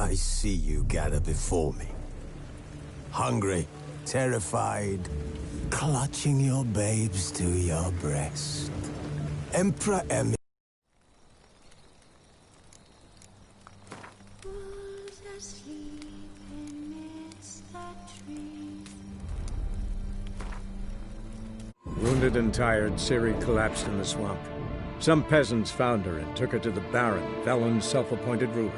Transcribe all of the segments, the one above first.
I see you gather before me. Hungry, terrified, clutching your babes to your breast. Emperor Emmy. Wounded and tired, Ciri collapsed in the swamp. Some peasants found her and took her to the Baron, Velen's self-appointed ruler.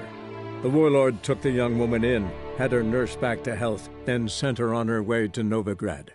The warlord took the young woman in, had her nursed back to health, then sent her on her way to Novigrad.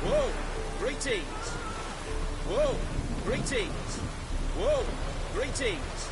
Whoa! Greetings! Whoa! Greetings! Whoa! Greetings!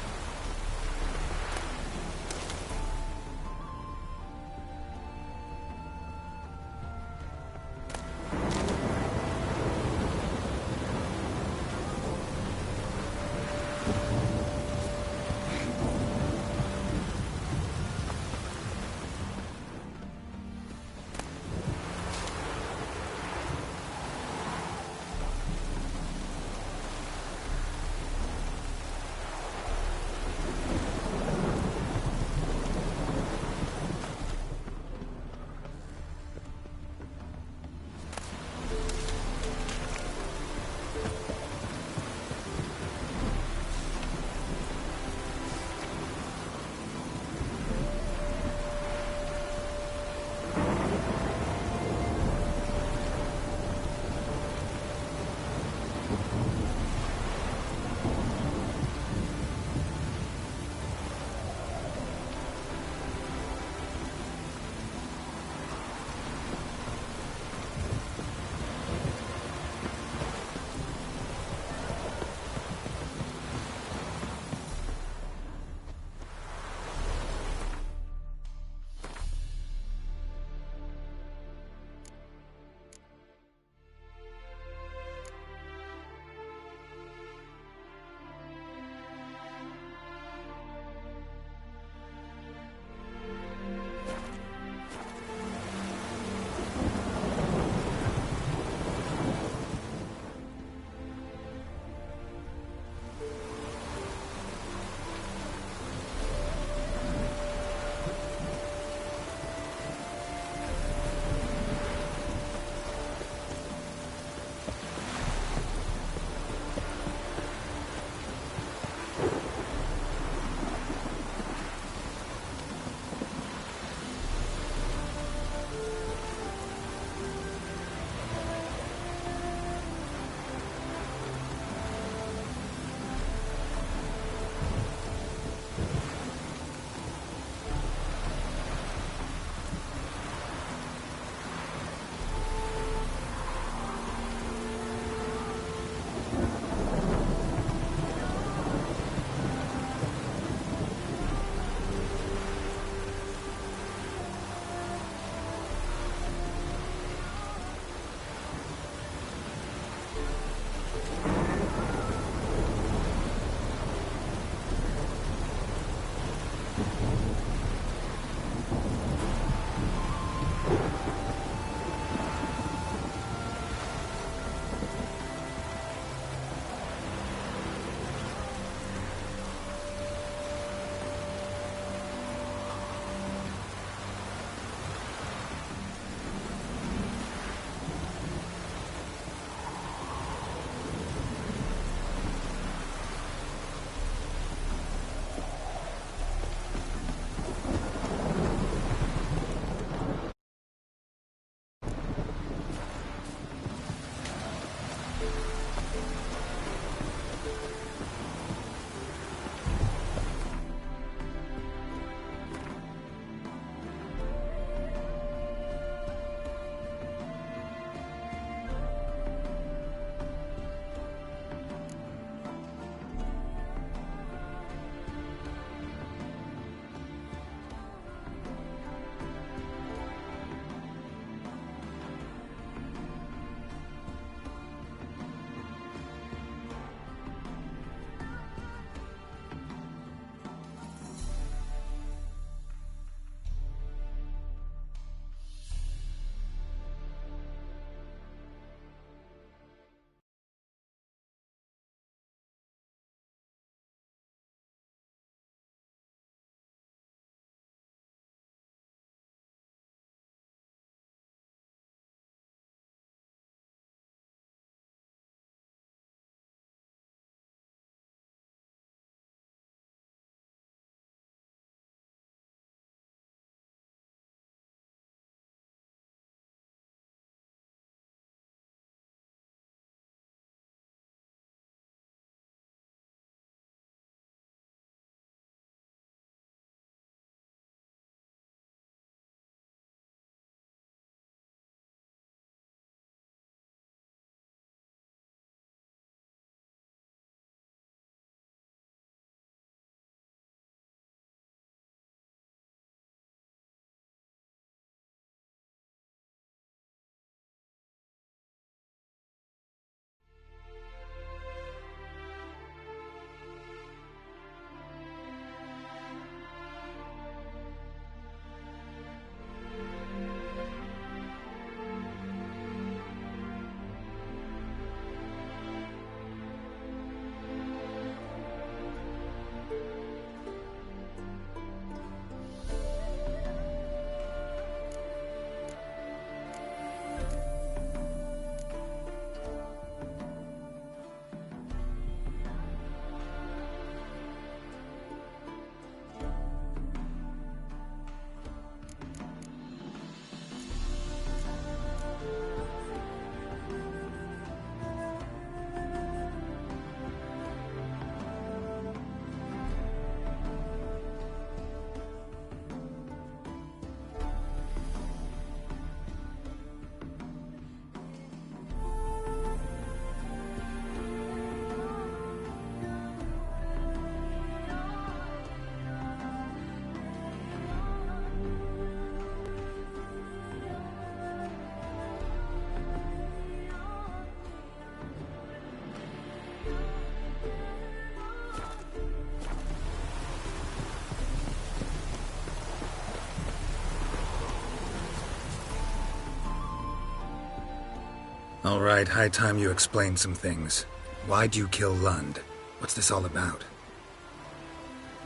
All right, high time you explain some things. Why'd you kill Lund? What's this all about?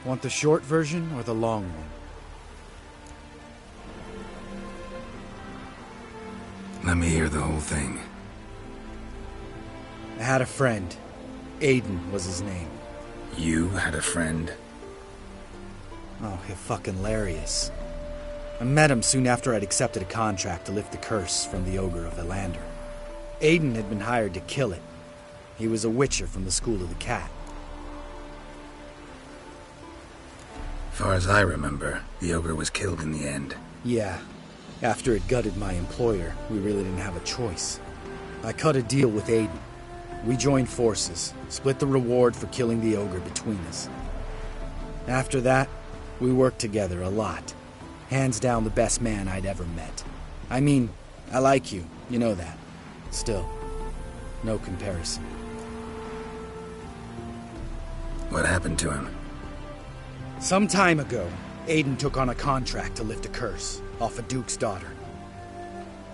Want the short version or the long one? Let me hear the whole thing. I had a friend. Aiden was his name. You had a friend? Oh, he's fucking hilarious. I met him soon after I'd accepted a contract to lift the curse from the Ogre of Elander. Aiden had been hired to kill it. He was a witcher from the School of the Cat. Far as I remember, the Ogre was killed in the end. Yeah. After it gutted my employer, we really didn't have a choice. I cut a deal with Aiden. We joined forces, split the reward for killing the Ogre between us. After that, we worked together a lot. Hands down the best man I'd ever met. I mean, I like you, you know that. Still, no comparison. What happened to him? Some time ago, Aiden took on a contract to lift a curse off a duke's daughter.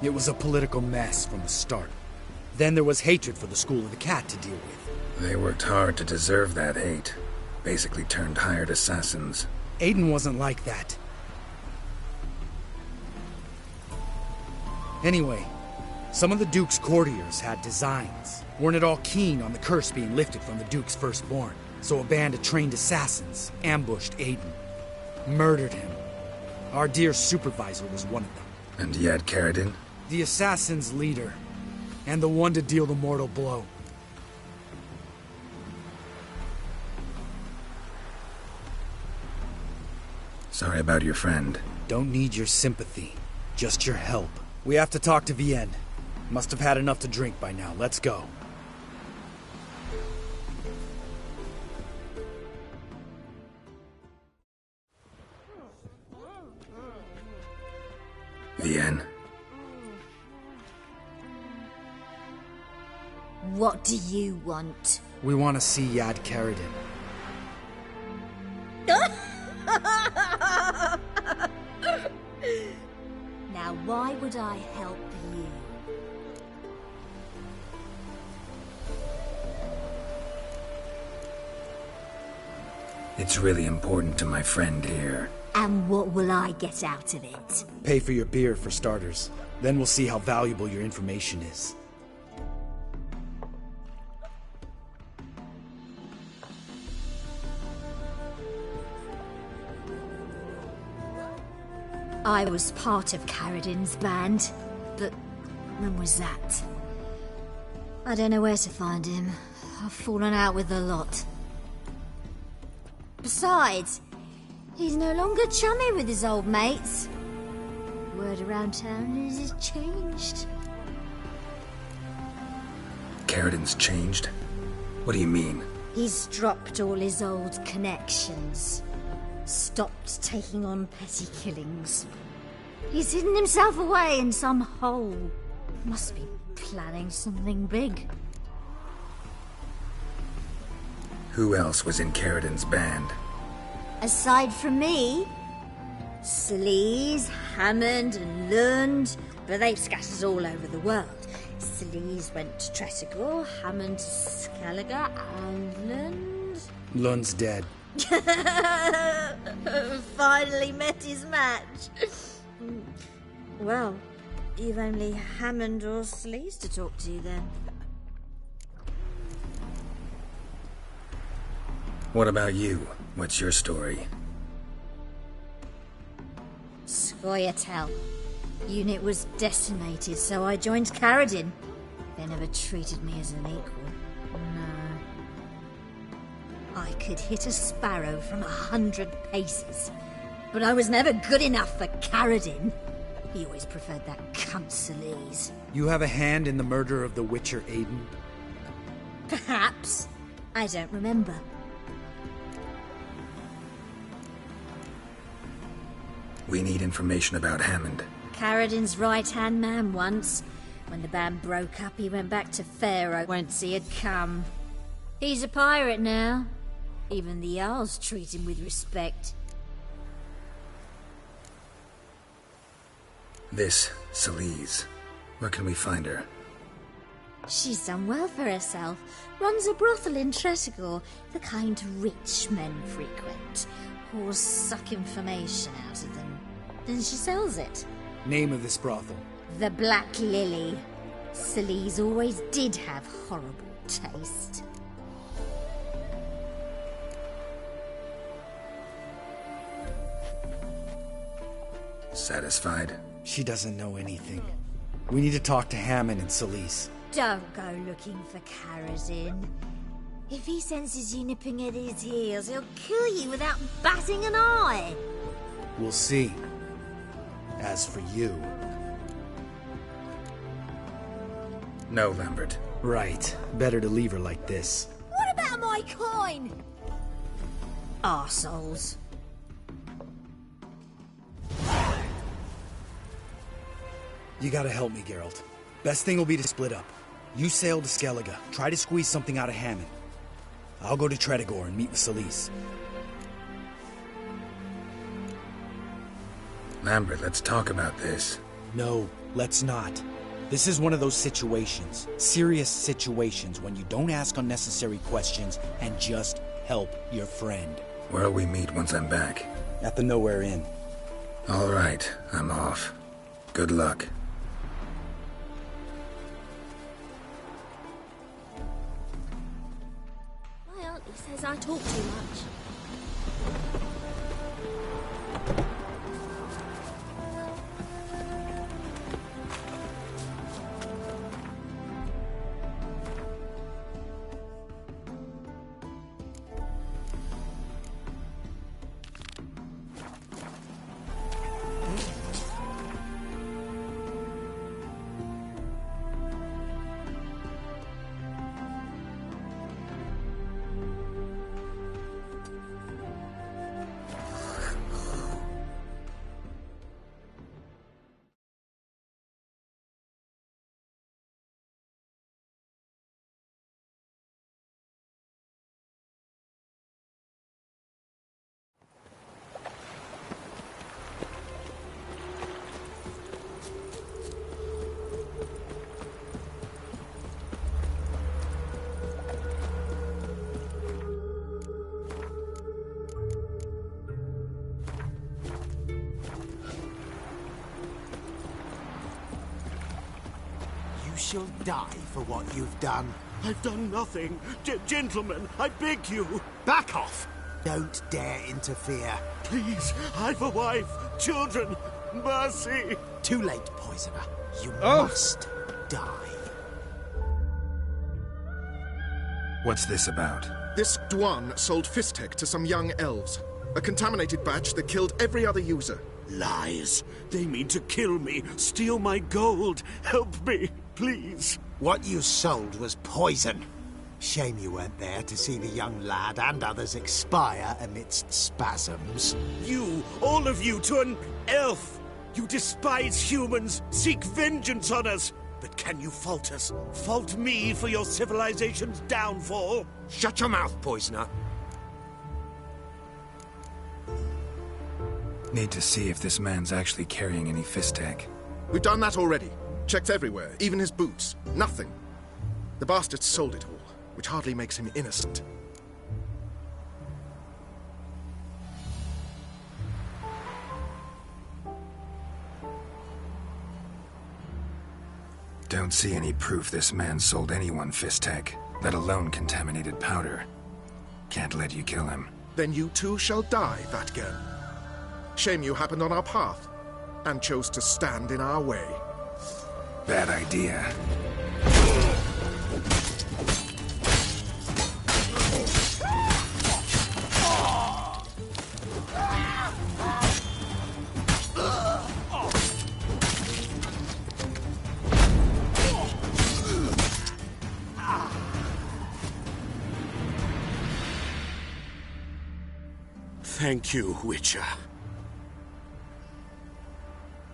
It was a political mess from the start. Then there was hatred for the School of the Cat to deal with. They worked hard to deserve that hate. Basically turned hired assassins. Aiden wasn't like that. Anyway, some of the Duke's courtiers had designs. Weren't at all keen on the curse being lifted from the Duke's firstborn. So a band of trained assassins ambushed Aiden. Murdered him. Our dear supervisor was one of them. And you had Carradine? The assassin's leader. And the one to deal the mortal blow. Sorry about your friend. Don't need your sympathy. Just your help. We have to talk to Vienne. Must have had enough to drink by now. Let's go. Vienne. What do you want? We want to see Yad Carradine. Now, why would I help you? It's really important to my friend here. And what will I get out of it? Pay for your beer, for starters. Then we'll see how valuable your information is. I was part of Carradine's band, but when was that? I don't know where to find him. I've fallen out with a lot. Besides, he's no longer chummy with his old mates. Word around town is he's changed. Carradine's changed? What do you mean? He's dropped all his old connections. Stopped taking on petty killings. He's hidden himself away in some hole. Must be planning something big. Who else was in Carradine's band? Aside from me, Sleaze, Hammond and Lund, but they've scattered all over the world. Sleaze went to Tretogor, Hammond to Skellige, and Lund... Lund's dead. Finally met his match. Well, you've only Hammond or Sleaze to talk to then. What about you? What's your story? Scoia'tael. Unit was decimated, so I joined Carradine. They never treated me as an equal. No. I could hit a sparrow from 100 paces, but I was never good enough for Carradine. He always preferred that cunt Sleaze. You have a hand in the murder of the Witcher Aiden? Perhaps. I don't remember. We need information about Hammond. Carradine's right-hand man once. When the band broke up, he went back to Pharaoh once he had come. He's a pirate now. Even the Jarls treat him with respect. This, Sleaze. Where can we find her? She's done well for herself. Runs a brothel in Tretigor, the kind rich men frequent. Whores suck information out of them. Then she sells it. Name of this brothel? The Black Lily. Celise always did have horrible taste. Satisfied? She doesn't know anything. We need to talk to Hammond and Celise. Don't go looking for Karazin. If he senses you nipping at his heels, he'll kill you without batting an eye. We'll see. As for you... No, Lambert. Right. Better to leave her like this. What about my coin? Arseholes. You gotta help me, Geralt. Best thing will be to split up. You sail to Skellige. Try to squeeze something out of Hammond. I'll go to Tretigor and meet with Celise. Lambert, let's talk about this. No, let's not. This is one of those situations. Serious situations when you don't ask unnecessary questions and just help your friend. Where'll we meet once I'm back? At the Nowhere Inn. All right, I'm off. Good luck. My auntie says I talk too much. You shall die for what you've done. I've done nothing. Gentlemen, I beg you. Back off! Don't dare interfere. Please, I've a wife, children. Mercy. Too late, poisoner. You must die. What's this about? This Dwan sold Fistek to some young elves. A contaminated batch that killed every other user. Lies. They mean to kill me, steal my gold. Help me, please. What you sold was poison. Shame you weren't there to see the young lad and others expire amidst spasms. You, all of you, to an elf. You despise humans, seek vengeance on us. But can you fault us? Fault me for your civilization's downfall? Shut your mouth, poisoner. Need to see if this man's actually carrying any Fistek. We've done that already. Checked everywhere, even his boots. Nothing. The bastard sold it all, which hardly makes him innocent. Don't see any proof this man sold anyone Fistek, let alone contaminated powder. Can't let you kill him. Then you too shall die, Vatgen. Shame you happened on our path, and chose to stand in our way. Bad idea. Thank you, Witcher.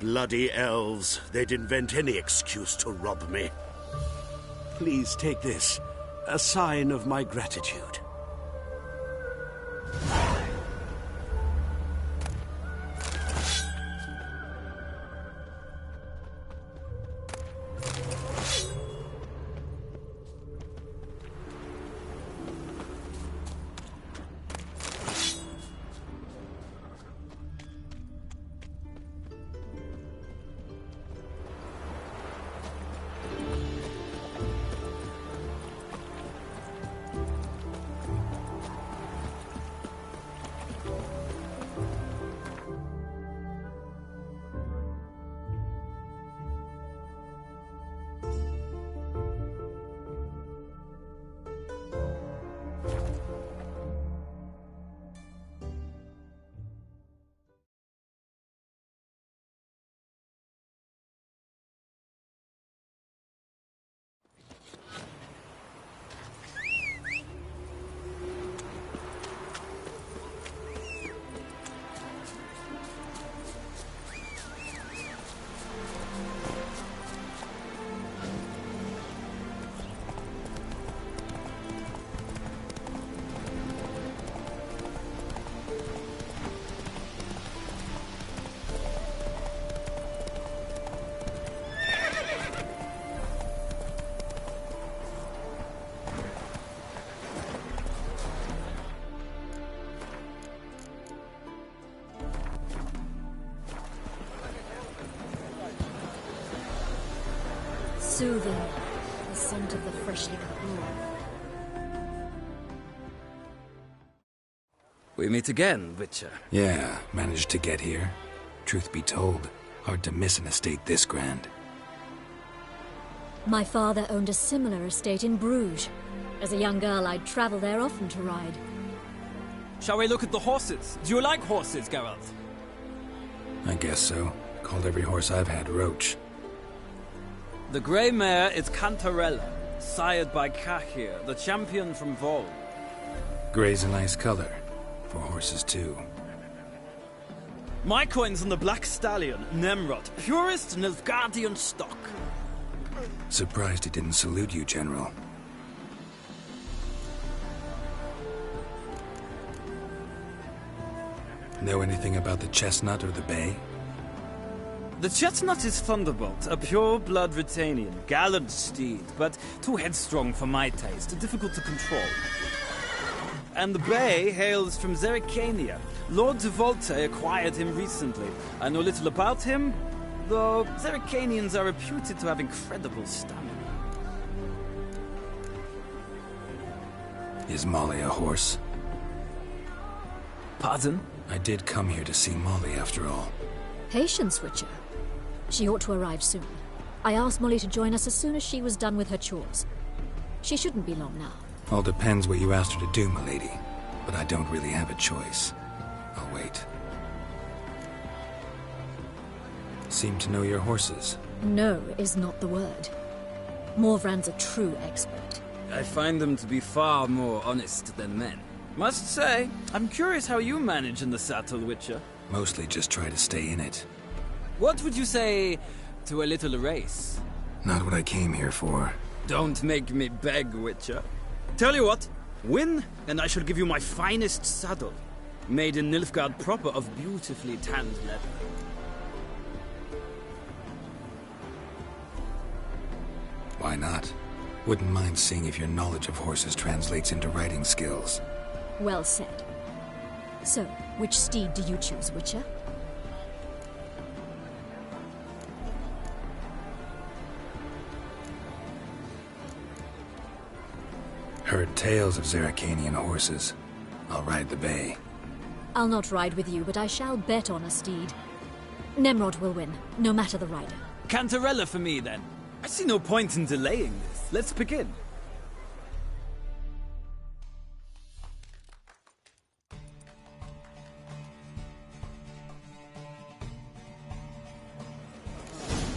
Bloody elves. They'd invent any excuse to rob me. Please take this. A sign of my gratitude. soothing, the scent of the freshly cut lawn. We meet again, Witcher. Yeah, managed to get here. Truth be told, hard to miss an estate this grand. My father owned a similar estate in Bruges. As a young girl, I'd travel there often to ride. Shall we look at the horses? Do you like horses, Geralt? I guess so. Called every horse I've had Roach. The grey mare is Cantarella, sired by Cahir, the champion from Vol. Grey's a nice color. For horses, too. My coin's on the black stallion, Nemrod, purest Nilfgaardian stock. Surprised he didn't salute you, General. Know anything about the chestnut or the bay? The chestnut is Thunderbolt, a pure-blood Britannian, gallant steed, but too headstrong for my taste, difficult to control. And the bay hails from Zerrikania. Lord de Volte acquired him recently. I know little about him, though Zerrikanians are reputed to have incredible stamina. Is Molly a horse? Pardon? I did come here to see Molly, after all. Patience, Witcher. She ought to arrive soon. I asked Molly to join us as soon as she was done with her chores. She shouldn't be long now. All depends what you asked her to do, milady. But I don't really have a choice. I'll wait. Seem to know your horses. No is not the word. Morvran's a true expert. I find them to be far more honest than men. Must say, I'm curious how you manage in the saddle, Witcher. Mostly just try to stay in it. What would you say to a little race? Not what I came here for. Don't make me beg, Witcher. Tell you what, win, and I shall give you my finest saddle. Made in Nilfgaard proper of beautifully tanned leather. Why not? Wouldn't mind seeing if your knowledge of horses translates into riding skills. Well said. So, which steed do you choose, Witcher? Heard tales of Zerrikanian horses. I'll ride the bay. I'll not ride with you, but I shall bet on a steed. Nemrod will win, no matter the rider. Cantarella for me, then. I see no point in delaying this. Let's begin.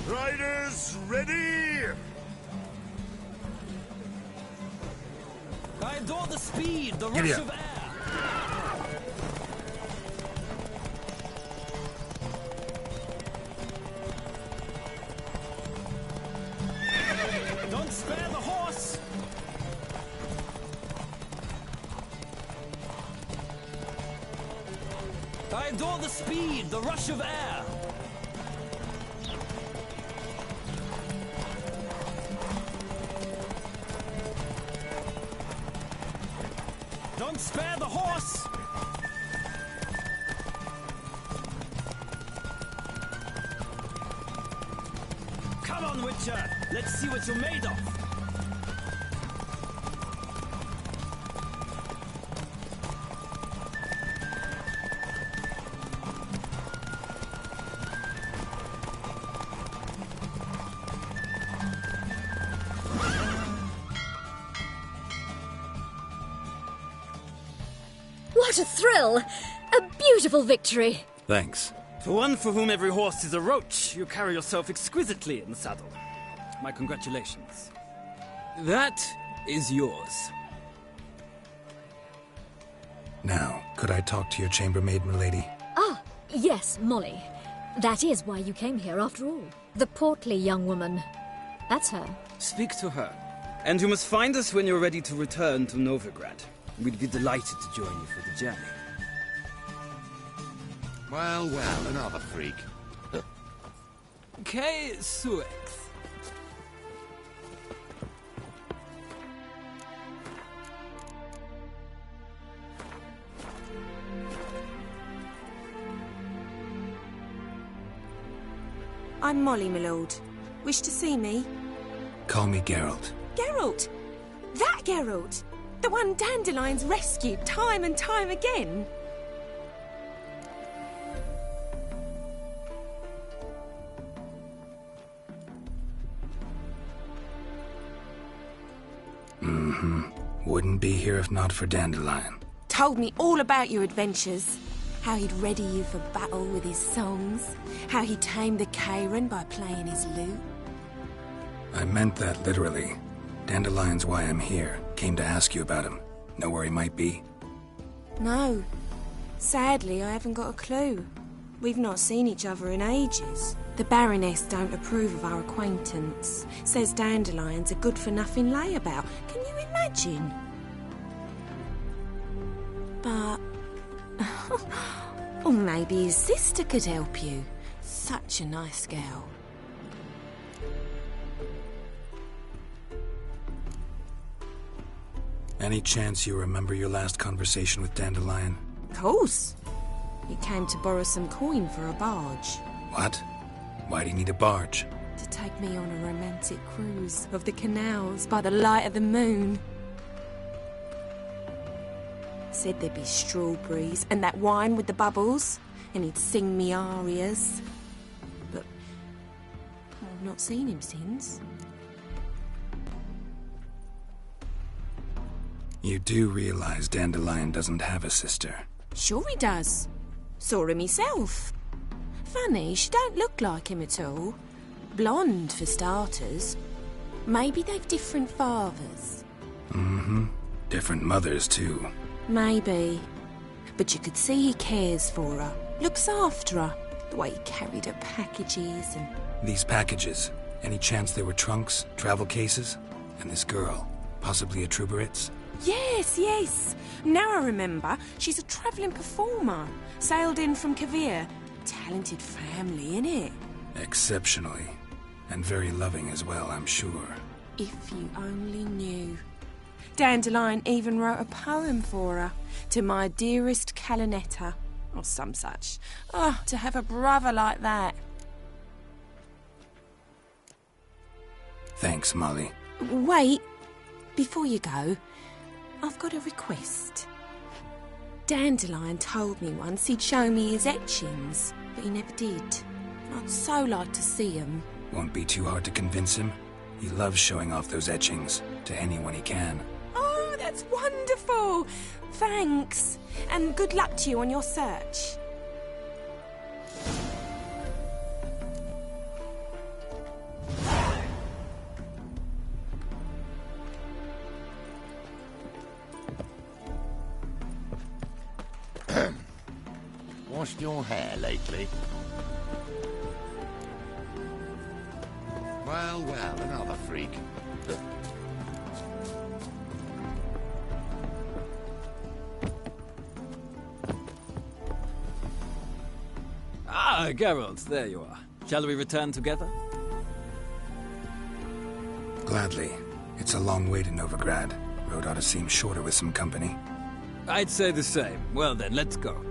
Riders, ready! I adore the speed, the rush of air. Don't spare the horse! I adore the speed, the rush of air. Don't spare the horse! Come on, Witcher! Let's see what you're made of! What a thrill! A beautiful victory! Thanks. For one for whom every horse is a roach, you carry yourself exquisitely in the saddle. My congratulations. That is yours. Now, could I talk to your chambermaid, milady? Ah, yes, Molly. That is why you came here after all. The portly young woman. That's her. Speak to her. And you must find us when you're ready to return to Novigrad. We'd be delighted to join you for the journey. Well, well, another freak. K. Suex. I'm Molly, my lord. Wish to see me? Call me Geralt. Geralt? That Geralt? The one Dandelion's rescued time and time again? Wouldn't be here if not for Dandelion. Told me all about your adventures. How he'd ready you for battle with his songs. How he tamed the Karen by playing his lute. I meant that literally. Dandelion's why I'm here. Came to ask you about him. Know where he might be? No. Sadly, I haven't got a clue. We've not seen each other in ages. The Baroness don't approve of our acquaintance. Says Dandelion's a good-for-nothing layabout. Can you imagine? But... or maybe his sister could help you. Such a nice girl. Any chance you remember your last conversation with Dandelion? Of course. He came to borrow some coin for a barge. What? Why do you need a barge? To take me on a romantic cruise of the canals by the light of the moon. Said there'd be strawberries and that wine with the bubbles, and he'd sing me arias. But I've not seen him since. You do realize Dandelion doesn't have a sister? Sure he does. Saw him himself. Funny, she don't look like him at all. Blonde, for starters. Maybe they've different fathers. Different mothers, too. Maybe. But you could see he cares for her. Looks after her. The way he carried her packages and... These packages, any chance they were trunks, travel cases? And this girl, possibly a Truberitz? Yes, yes. Now I remember. She's a travelling performer. Sailed in from Kavir. Talented family, innit? Exceptionally. And very loving as well, I'm sure. If you only knew. Dandelion even wrote a poem for her. To my dearest Calinetta. Or some such. Oh, to have a brother like that. Thanks, Molly. Wait. Before you go, I've got a request. Dandelion told me once he'd show me his etchings, but he never did. I'd so like to see them. Won't be too hard to convince him. He loves showing off those etchings to anyone he can. Oh, that's wonderful! Thanks. And good luck to you on your search. Washed your hair lately? Well, well, another freak. Ah, Geralt, there you are. Shall we return together? Gladly. It's a long way to Novigrad. Road ought to seem shorter with some company. I'd say the same. Well then, let's go.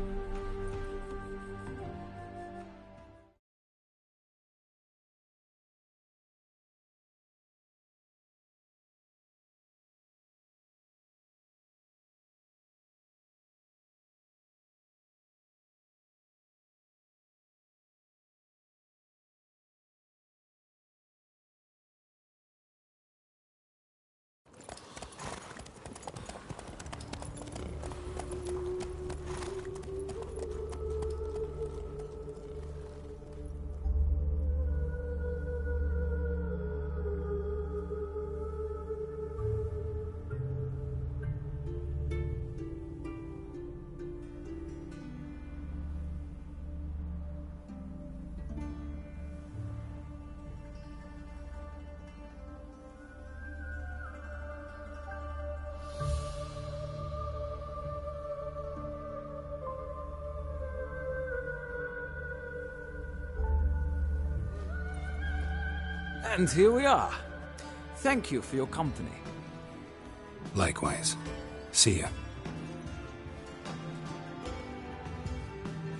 And here we are. Thank you for your company. Likewise. See ya.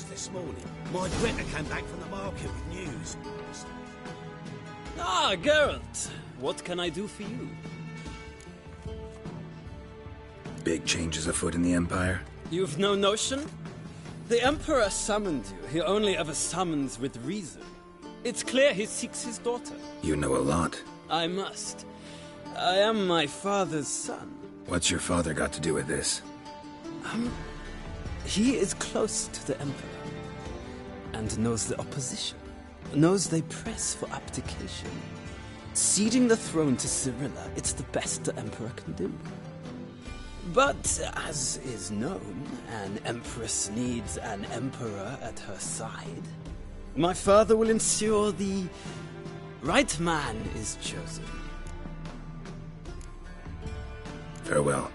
This morning, my Greta came back from the market with news. Ah, Geralt. What can I do for you? Big changes afoot in the Empire? You've no notion? The Emperor summoned you. He only ever summons with reason. It's clear he seeks his daughter. You know a lot. I must. I am my father's son. What's your father got to do with this? He is close to the Emperor. And knows the opposition. Knows they press for abdication. Ceding the throne to Cyrilla, it's the best the Emperor can do. But, as is known, an Empress needs an Emperor at her side. My father will ensure the right man is chosen. Farewell.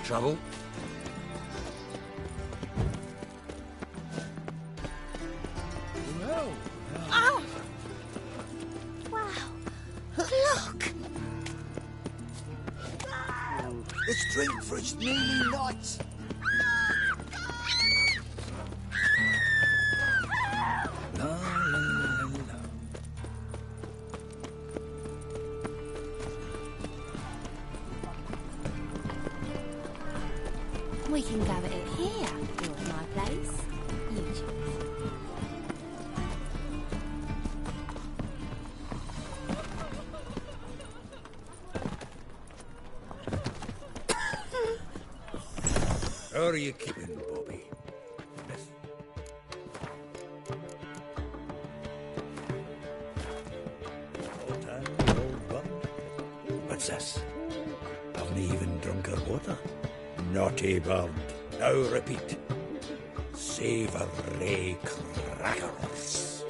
Trouble? No. Oh! Wow. Look! Let's drink for its new night. La, la, la, la. We can go at it here, or at my place. You choose. How are you keeping, Bobby? All time, the old bum. What's this? Haven't even drunk her water. Naughty bird. Now repeat. Savoury crackers.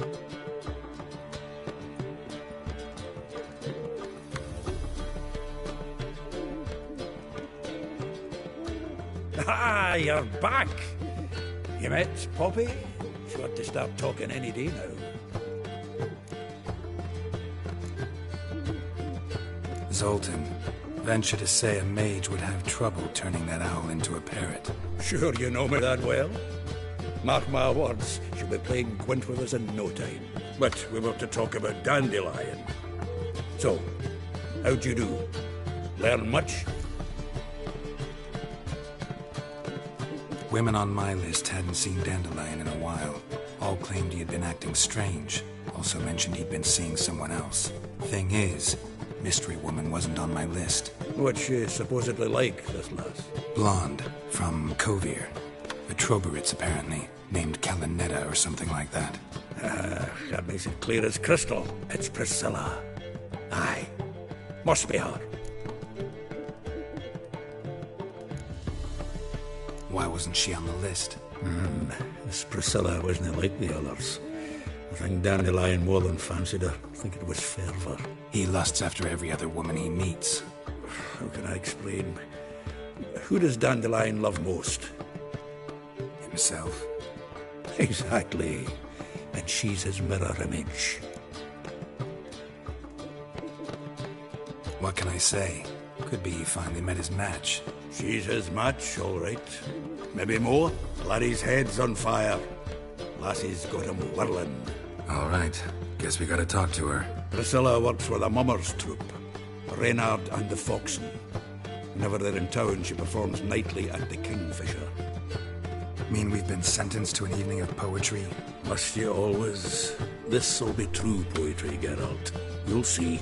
Ah, you're back. You met Poppy? She ought to start talking any day now. Zoltan, venture to say a mage would have trouble turning that owl into a parrot. Sure you know me that well. Mark my words, she'll be playing Gwent with us in no time. But we were to talk about Dandelion. So, how'd you do? Learn much? Women on my list hadn't seen Dandelion in a while. All claimed he had been acting strange. Also mentioned he'd been seeing someone else. Thing is, Mystery Woman wasn't on my list. What's she supposedly like, this lass? Blonde, from Kovir. A Troberitz, apparently. Named Kalinetta or something like that. That makes it clear as crystal. It's Priscilla. Aye. Must be her. Why wasn't she on the list? This Priscilla wasn't like the others. I think Dandelion more than fancied her. I think it was fervour. He lusts after every other woman he meets. How can I explain? Who does Dandelion love most? Himself. Exactly. And she's his mirror image. What can I say? Could be he finally met his match. She's his match, all right. Maybe more. Laddie's head's on fire. Lassie's got him whirling. All right. Guess we gotta talk to her. Priscilla works for the Mummers troupe. Reynard and the Foxen. Whenever they're in town, she performs nightly at the Kingfisher. Mean we've been sentenced to an evening of poetry? Must you always? This'll be true poetry, Geralt. You'll see.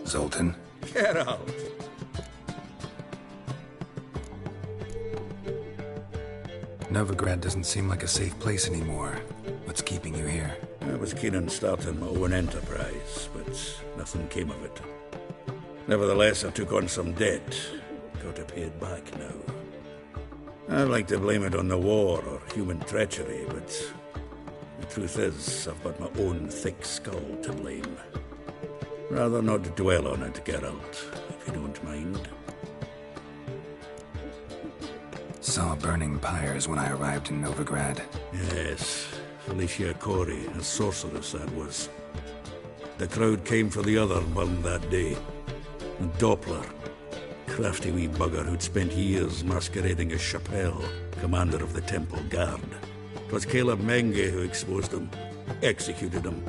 Zoltan? Geralt! Novigrad doesn't seem like a safe place anymore. What's keeping you here? I was keen on starting my own enterprise, but nothing came of it. Nevertheless, I took on some debt. got to pay it back now. I'd like to blame it on the war or human treachery, but the truth is, I've got my own thick skull to blame. Rather not dwell on it, Geralt, if you don't mind. Saw burning pyres when I arrived in Novigrad. Yes, Felicia Corey, a sorceress that was. The crowd came for the other one that day. And Doppler, crafty wee bugger who'd spent years masquerading as Chappelle, commander of the Temple Guard. 'Twas Caleb Menge who exposed him, executed him,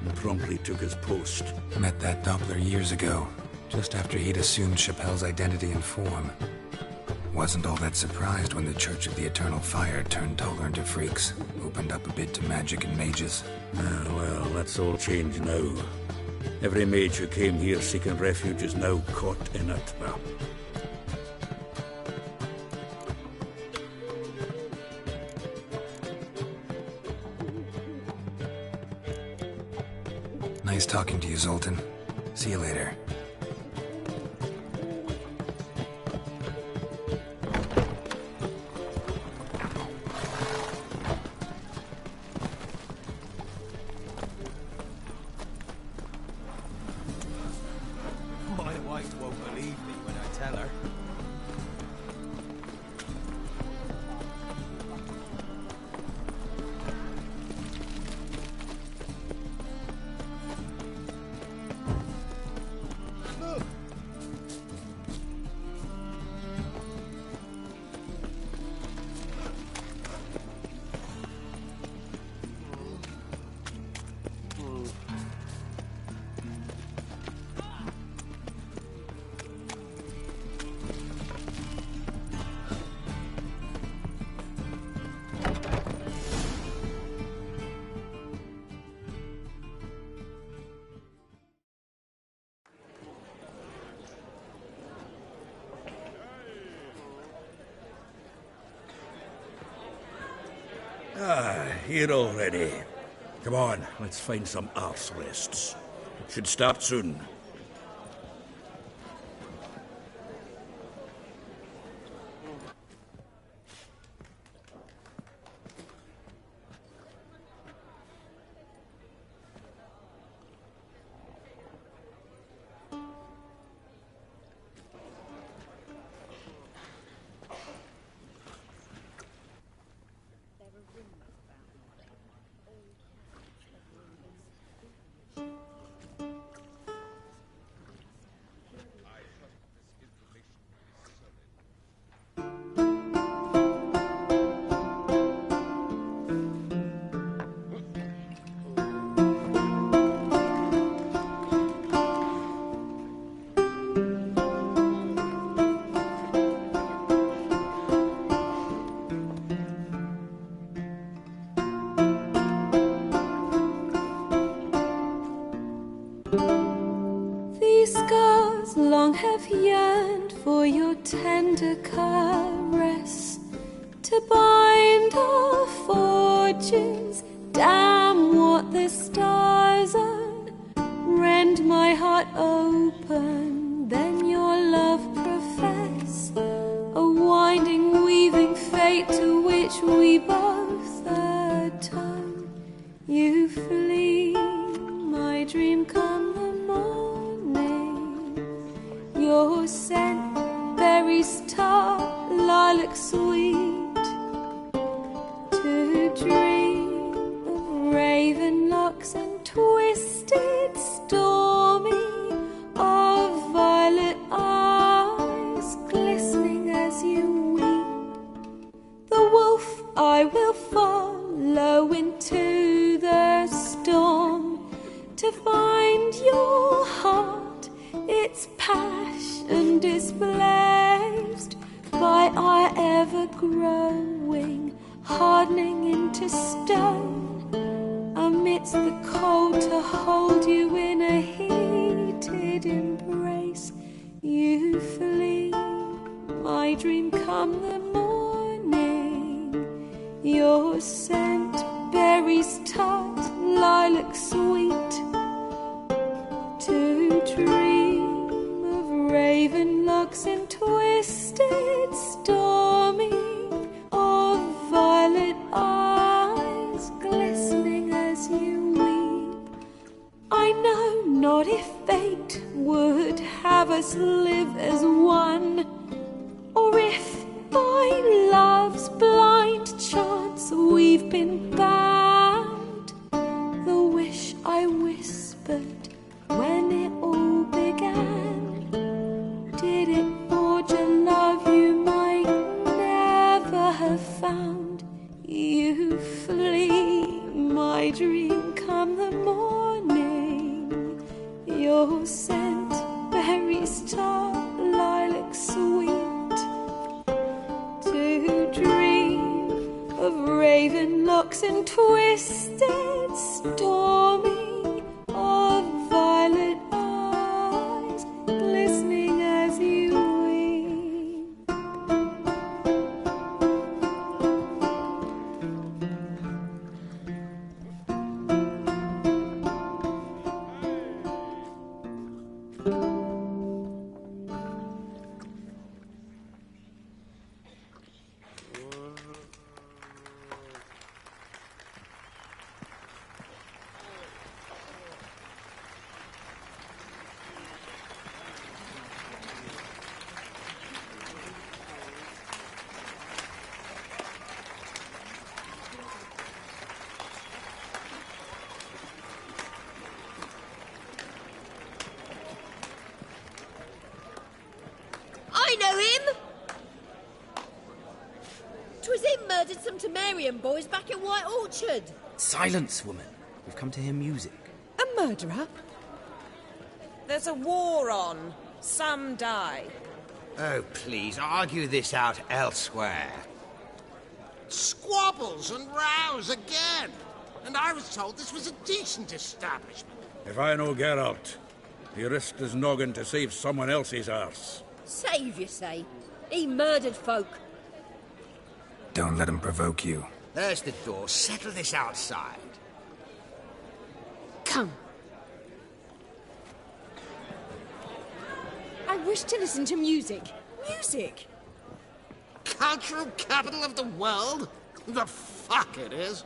and promptly took his post. Met that Doppler years ago, just after he'd assumed Chappelle's identity and form. Wasn't all that surprised when the Church of the Eternal Fire turned Toller into freaks, opened up a bit to magic and mages. Well, that's all changed now. Every mage who came here seeking refuge is now caught in it. Well, nice talking to you, Zoltan. See you later. My wife won't believe me when I tell her. Here already. Come on, let's find some arse rests. Should start soon. long have yearned for your tender caress, to bind our fortunes. Damn what the stars are, rend my heart open, then your love profess, a winding, weaving fate to which we both atone. You flee, my dream come the morning, your scent, berries tart, lilac sweet, to dream of raven locks and twisted stormy, of violet eyes glistening as you weep. The wolf I will follow into the storm, to find your heart, its passion displaced by our ever-growing, hardening into stone, amidst the cold to hold you in a heated embrace. You flee, my dream come the morning, your scent, berries tart, lilac sweet, to dream of raven locks and twists not if fate would have us live as one, or if by love's blind chance we've been bound. The wish I whispered when it all began, did it forge a love you might never have found? You flee, my dream, come the morning. Your scent, berry star, lilac sweet. To dream of raven locks and twisted, stormy, of violet eyes, glistening as you weep. I know him! 'Twas him murdered some Temerian boys back at White Orchard. Silence, woman. We've come to hear music. A murderer? There's a war on. Some die. Oh, please, argue this out elsewhere. Squabbles and rows again. And I was told this was a decent establishment. If I know Geralt, he risked his noggin to save someone else's arse. Save, you say? He murdered folk. Don't let him provoke you. There's the door. Settle this outside. Come. I wish to listen to music. Music? Cultural capital of the world? The fuck it is.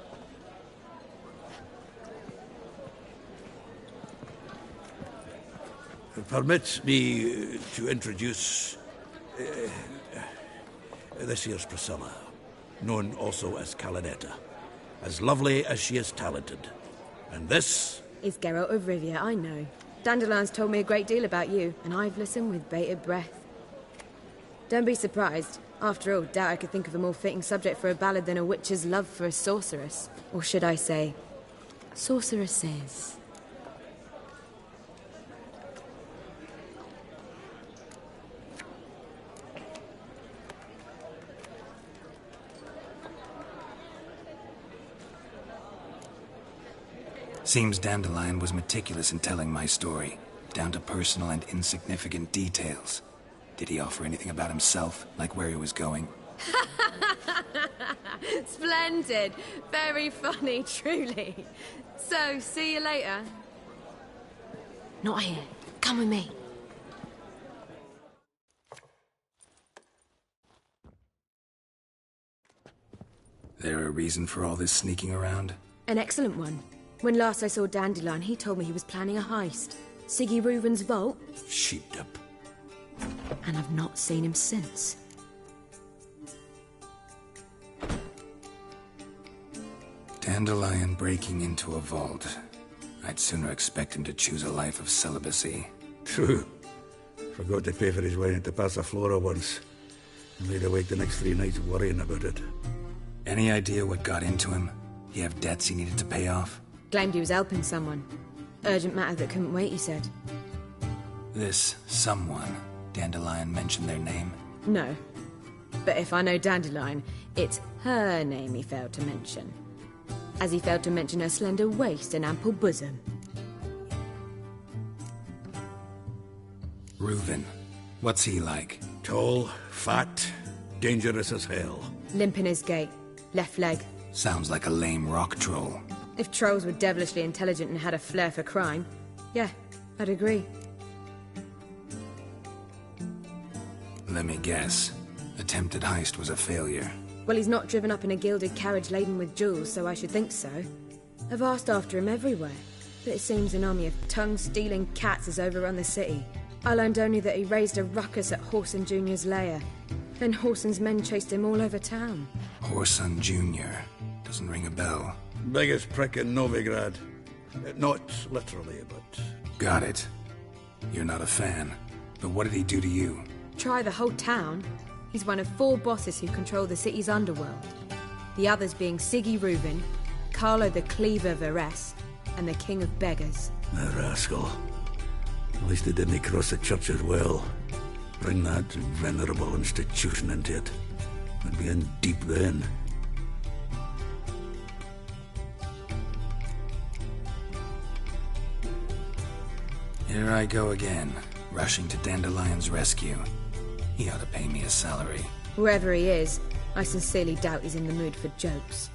Permit me to introduce this here's Priscilla, known also as Calinetta, as lovely as she is talented. And this is Geralt of Rivia, I know. Dandelion's told me a great deal about you, and I've listened with bated breath. Don't be surprised. After all, doubt I could think of a more fitting subject for a ballad than a witch's love for a sorceress. Or should I say, sorceresses. Seems Dandelion was meticulous in telling my story, down to personal and insignificant details. Did he offer anything about himself, like where he was going? Splendid. Very funny, truly. So, see you later. Not here. Come with me. There a reason for all this sneaking around? An excellent one. When last I saw Dandelion, he told me he was planning a heist. Siggy Reuven's vault. Sheeped up. And I've not seen him since. Dandelion breaking into a vault. I'd sooner expect him to choose a life of celibacy. True. Forgot to pay for his wedding to Passaflora once. And laid awake the next 3 nights worrying about it. Any idea what got into him? He have debts he needed to pay off? Claimed he was helping someone. Urgent matter that couldn't wait, he said. This someone, Dandelion mentioned their name? No. But if I know Dandelion, it's her name he failed to mention. As he failed to mention her slender waist and ample bosom. Reuven. What's he like? Tall, fat, dangerous as hell. Limp in his gait. Left leg. Sounds like a lame rock troll. If trolls were devilishly intelligent and had a flair for crime, yeah, I'd agree. Let me guess. Attempted heist was a failure. Well, he's not driven up in a gilded carriage laden with jewels, so I should think so. I've asked after him everywhere. But it seems an army of tongue-stealing cats has overrun the city. I learned only that he raised a ruckus at Whoreson Jr.'s lair. Then Whoreson's men chased him all over town. Whoreson Jr. Doesn't ring a bell. Biggest prick in Novigrad. Not literally, but... Got it. You're not a fan. But what did he do to you? Try the whole town. He's one of 4 bosses who control the city's underworld. The others being Siggy Reuben, Carlo the Cleaver Varese, and the King of Beggars. The rascal. At least he didn't cross the church as well. Bring that venerable institution into it. I'd be in deep then. Here I go again, rushing to Dandelion's rescue. He ought to pay me a salary. Whoever he is, I sincerely doubt he's in the mood for jokes.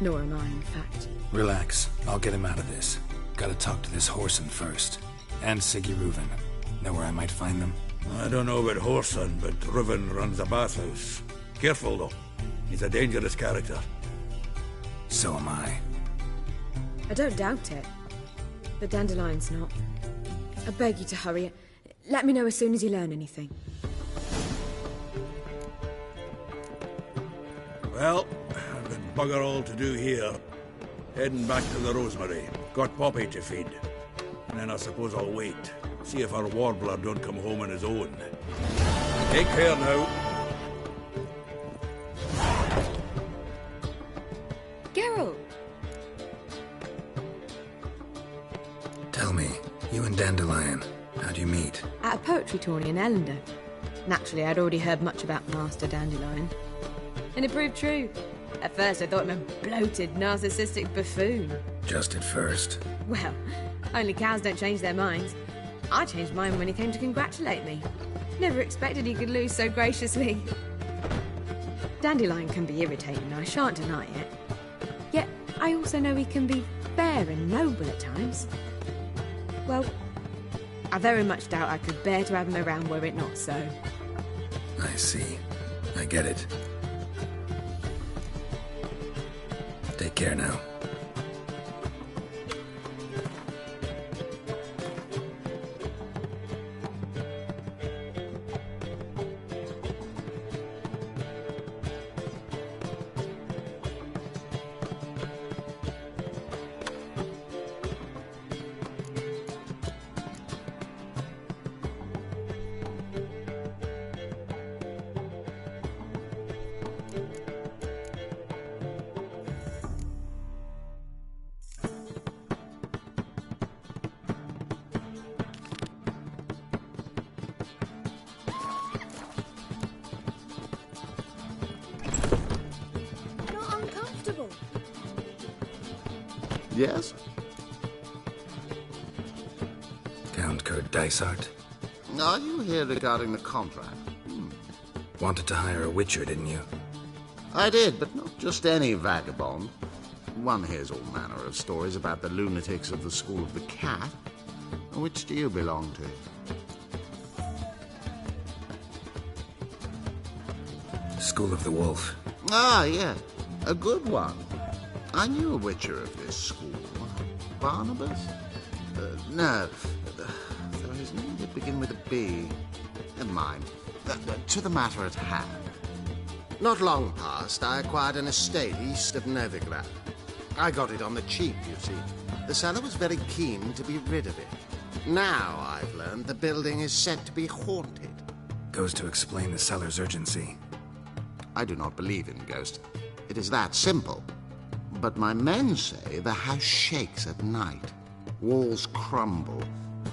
Nor am I, in fact. Relax. I'll get him out of this. Gotta talk to this Whoreson first. And Siggy Reuben. Know where I might find them? I don't know about Whoreson, but Reuben runs a bathhouse. Careful, though. He's a dangerous character. So am I. I don't doubt it. But Dandelion's not. I beg you to hurry. Let me know as soon as you learn anything. Well, I've got bugger all to do here. Heading back to the Rosemary. Got Poppy to feed. And then I suppose I'll wait. See if our warbler don't come home on his own. Take care now. Geralt! Tell me, you and Dandelion, how'd you meet? At a poetry tourney in Ellender. Naturally, I'd already heard much about Master Dandelion. And it proved true. At first, I thought him a bloated, narcissistic buffoon. Just at first. Well, only cows don't change their minds. I changed mine when he came to congratulate me. Never expected he could lose so graciously. Dandelion can be irritating, I shan't deny it. Yet, I also know he can be fair and noble at times. Well, I very much doubt I could bear to have him around were it not so. I see. I get it. Take care now. Yes? Count Kurt Dysart? Are you here regarding the contract? Wanted to hire a witcher, didn't you? I did, but not just any vagabond. One hears all manner of stories about the lunatics of the School of the Cat. Which do you belong to? School of the Wolf. Ah, yeah. A good one. I knew a witcher of this school. Barnabas? No. Though his name did begin with a B. Never mind. To the matter at hand. Not long past, I acquired an estate east of Novigrad. I got it on the cheap, you see. The seller was very keen to be rid of it. Now, I've learned the building is said to be haunted. Goes to explain the seller's urgency. I do not believe in ghosts. It is that simple. But my men say the house shakes at night. Walls crumble.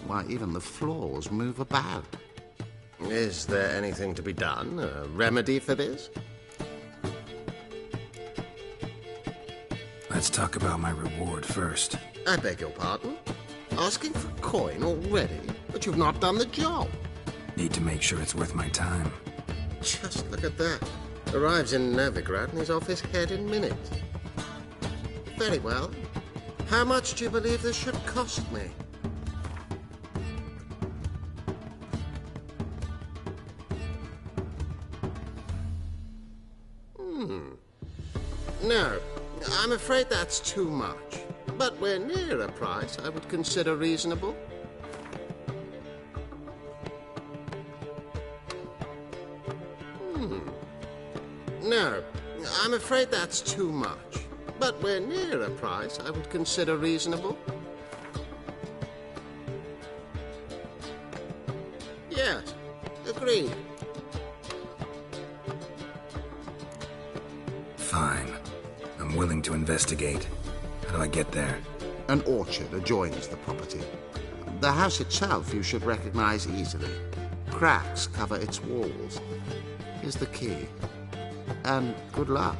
Why, even the floors move about. Is there anything to be done? A remedy for this? Let's talk about my reward first. I beg your pardon? Asking for coin already? But you've not done the job. Need to make sure it's worth my time. Just look at that. Arrives in Novigrad and he's off his head in minutes. Very well. How much do you believe this should cost me? No, I'm afraid that's too much. but we're near a price I would consider reasonable. No, I'm afraid that's too much. But we're near a price I would consider reasonable. Yes, agreed. Fine. I'm willing to investigate. How do I get there? An orchard adjoins the property. The house itself you should recognize easily. Cracks cover its walls. Here's the key. And good luck.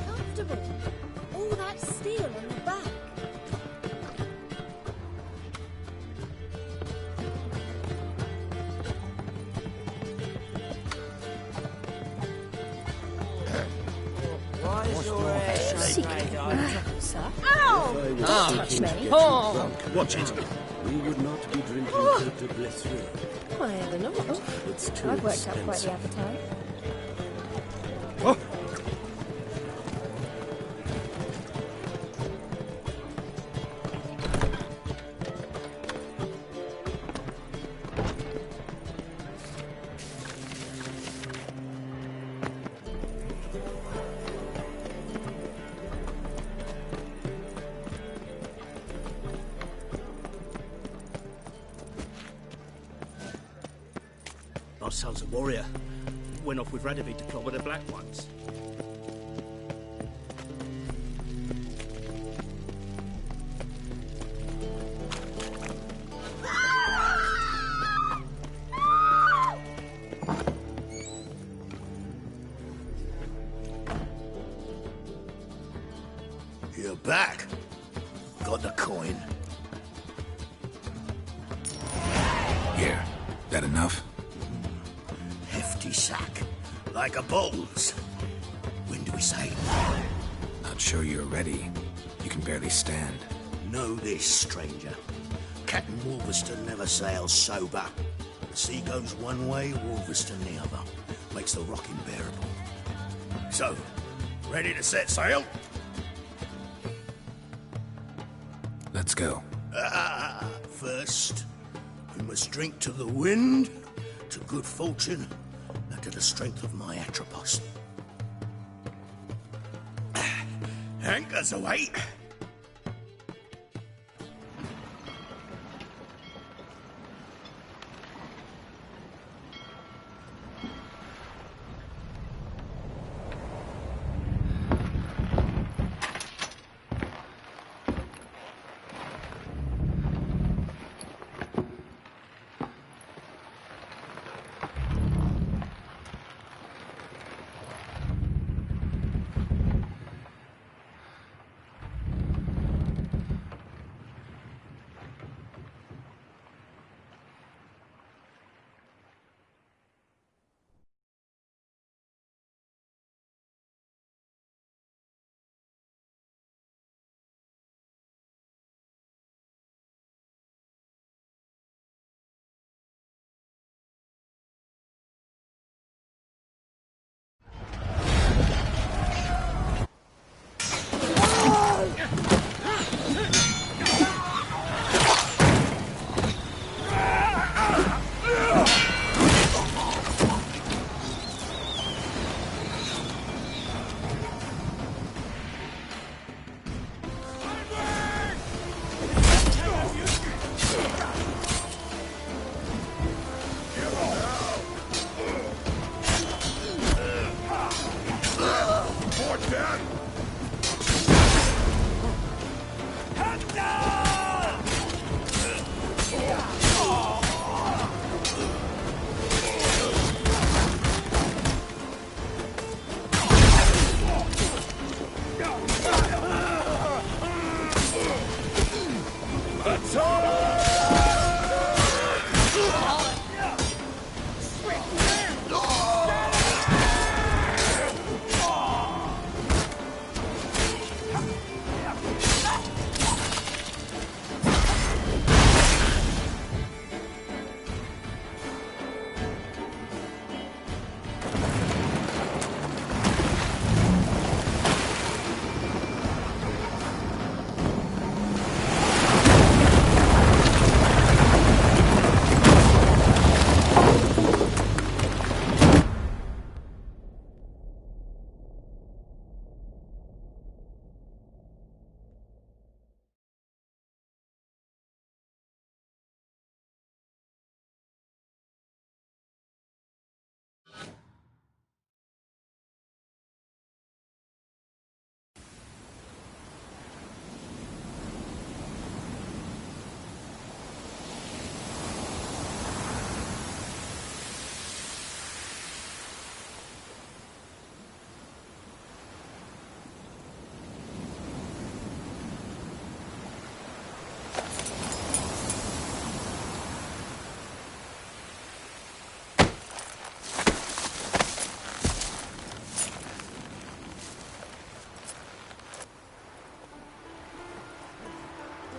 Comfortable. All that steel on the back. Why is your hair so grey? Sir? Ow! Don't touch me. Oh! Watch it. We would not be drinking Cote de Blessure. I ever not. It's too I've worked out quite expensive. the appetite. Our son's a warrior. Went off with Radovid to clobber the Black Ones. You're back. Got the coin. Here. That enough? Hefty sack. Like a bull's. When do we sail? Not sure you're ready. You can barely stand. Know this, stranger. Captain Wolverston never sails sober. The sea goes one way, Wolverston the other. Makes the rocking bearable. So, ready to set sail? Let's go. First, we must drink to the wind, to good fortune, and to the strength of my Atropos. Anchors away.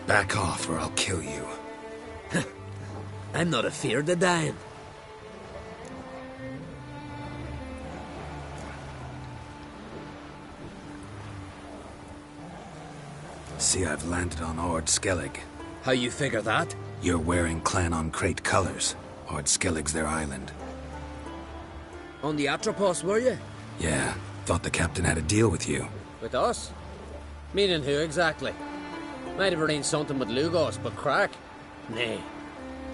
Back off or I'll kill you. I'm not afeard of dying. See, I've landed on Ord Skellig. How you figure that? You're wearing Clan on Crate colors. Ord Skellig's their island. On the Atropos, were you? Yeah, thought the captain had a deal with you. With us? Meaning who exactly? Might have arranged something with Lugos, but crack? Nay.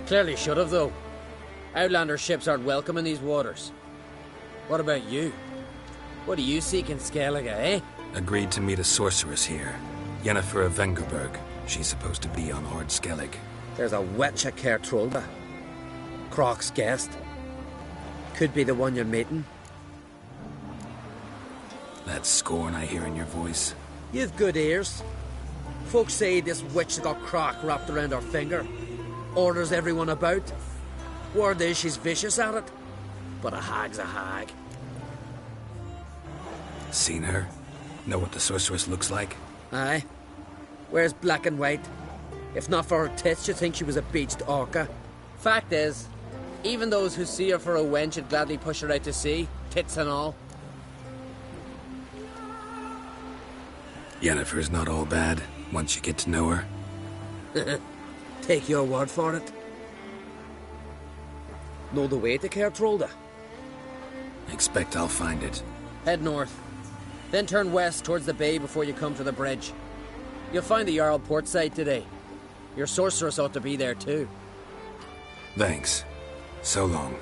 Clearly should have, though. Outlander ships aren't welcome in these waters. What about you? What do you seek in Skellige, eh? Agreed to meet a sorceress here. Yennefer of Vengerberg. She's supposed to be on Ord Skellig. There's a witch at Kertrolda. Croc's guest. Could be the one you're meeting. That scorn I hear in your voice. You've good ears. Folks say this witch has got Croc wrapped around her finger. Orders everyone about. Word is she's vicious at it. But a hag's a hag. Seen her? Know what the sorceress looks like? Aye. Wears black and white. If not for her tits, you'd think she was a beached orca. Fact is, even those who see her for a wench would gladly push her out to sea, tits and all. Yennefer's not all bad, once you get to know her. Take your word for it. Know the way to Kertrolda? Expect I'll find it. Head north. Then turn west towards the bay before you come to the bridge. You'll find the Jarl port side today. Your sorceress ought to be there too. Thanks. So long.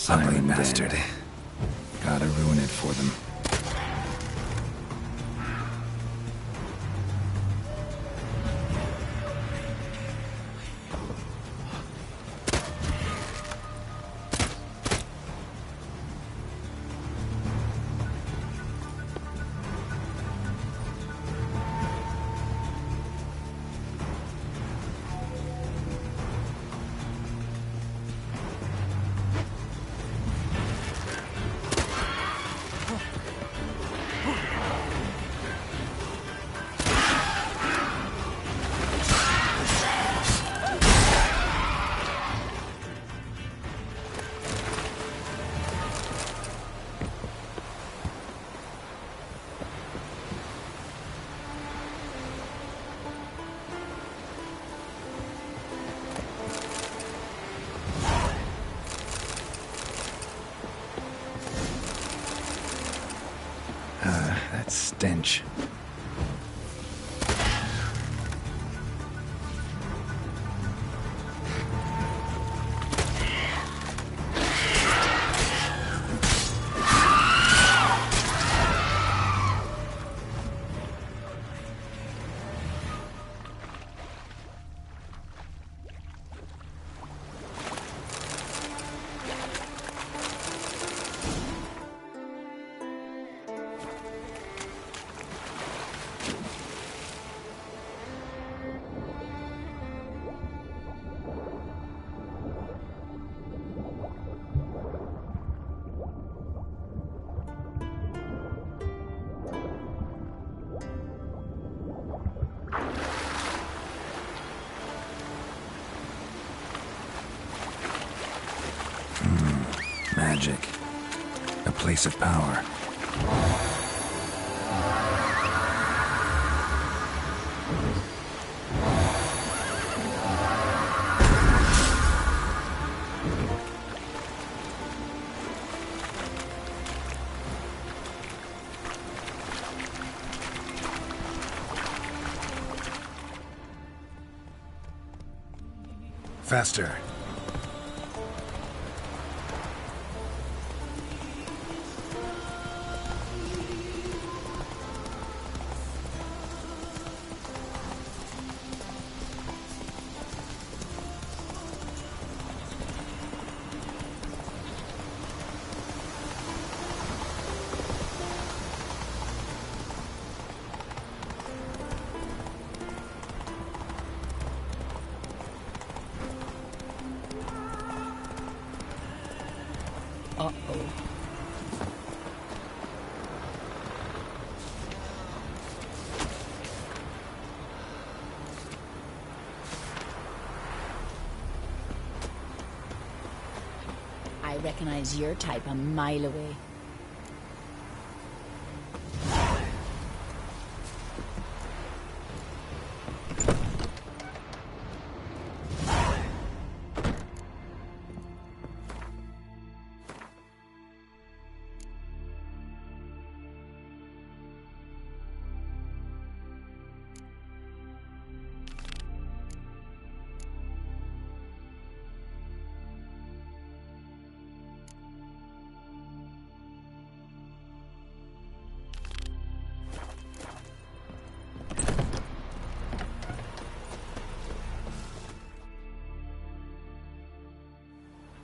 Ugly bastard. Gotta ruin it for them. stench. Magic. A place of power. Faster. Uh-oh. I recognize your type a mile away.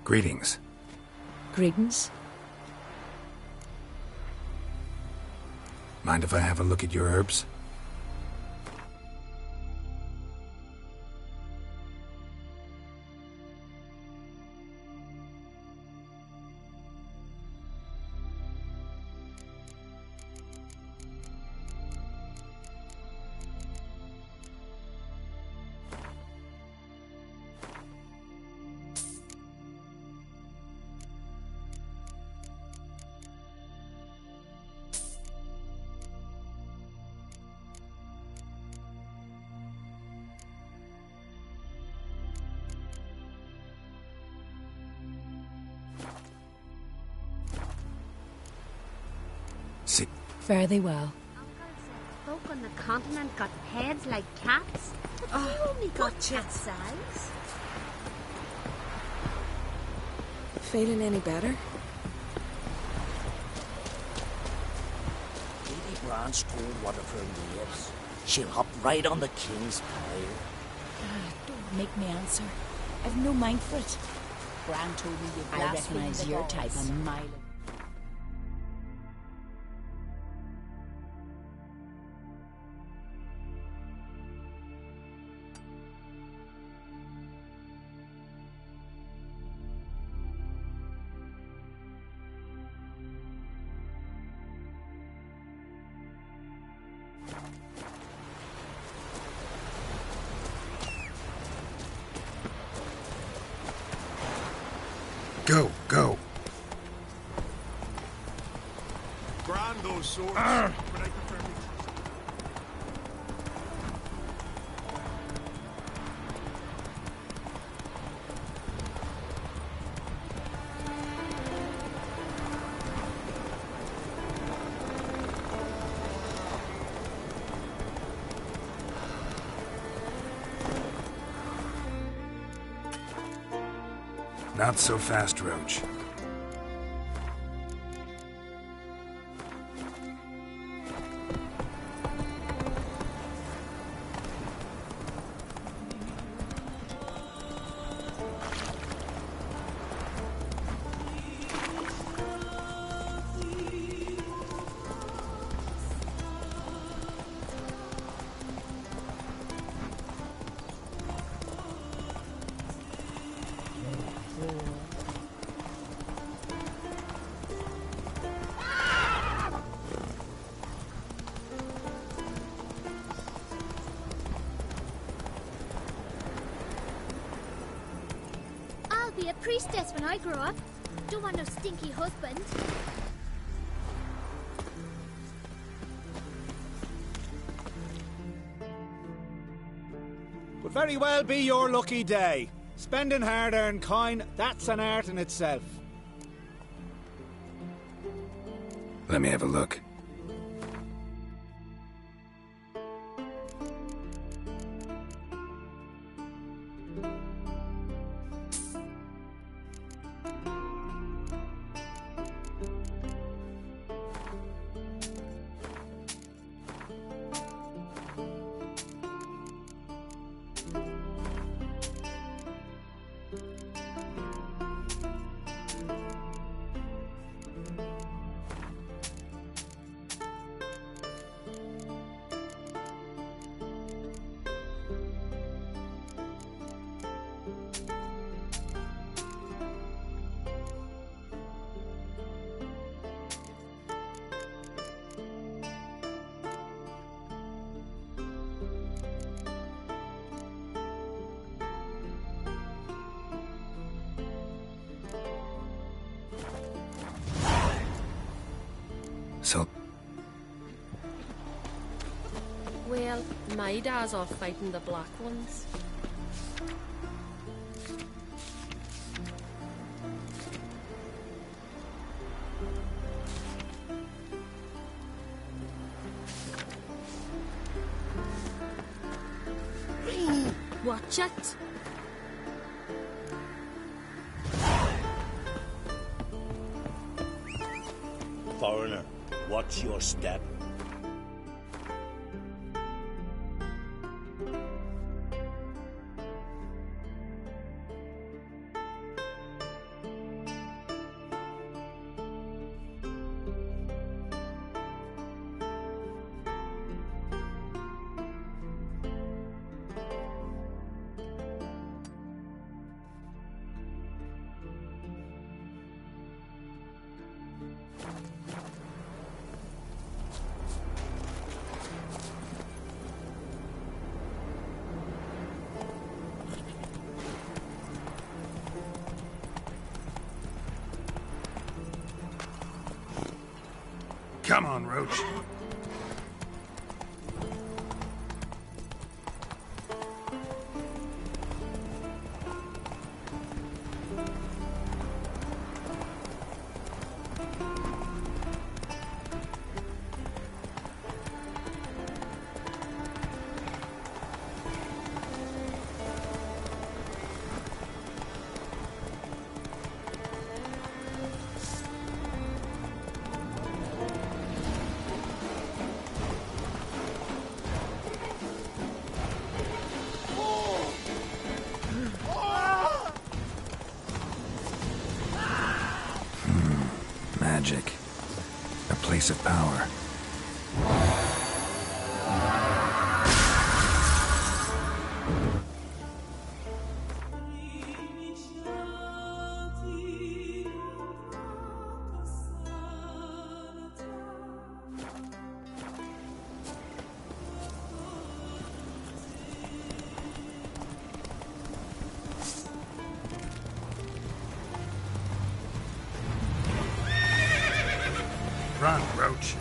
Greetings. Greetings. Mind if I have a look at your herbs? See. Fare thee well. Folk on the continent got heads like cats, but we only got cat size. Feeling any better? Lady Bran stole one of her wares. She'll hop right on the king's pile. Don't make me answer. I've no mind for it. Bran told me you I recognize your type a mile away. Go, go. Grind those swords, but I prefer me. Not so fast, Roach. I'll be a priestess when I grow up. Don't want no stinky husband. Could very well be your lucky day. Spending hard-earned coin, that's an art in itself. Let me have a look. So, well, my dad's off fighting the black ones. Watch it. Foreigner, watch your step. come on, Roach. Magic. A place of power. Run, Roach.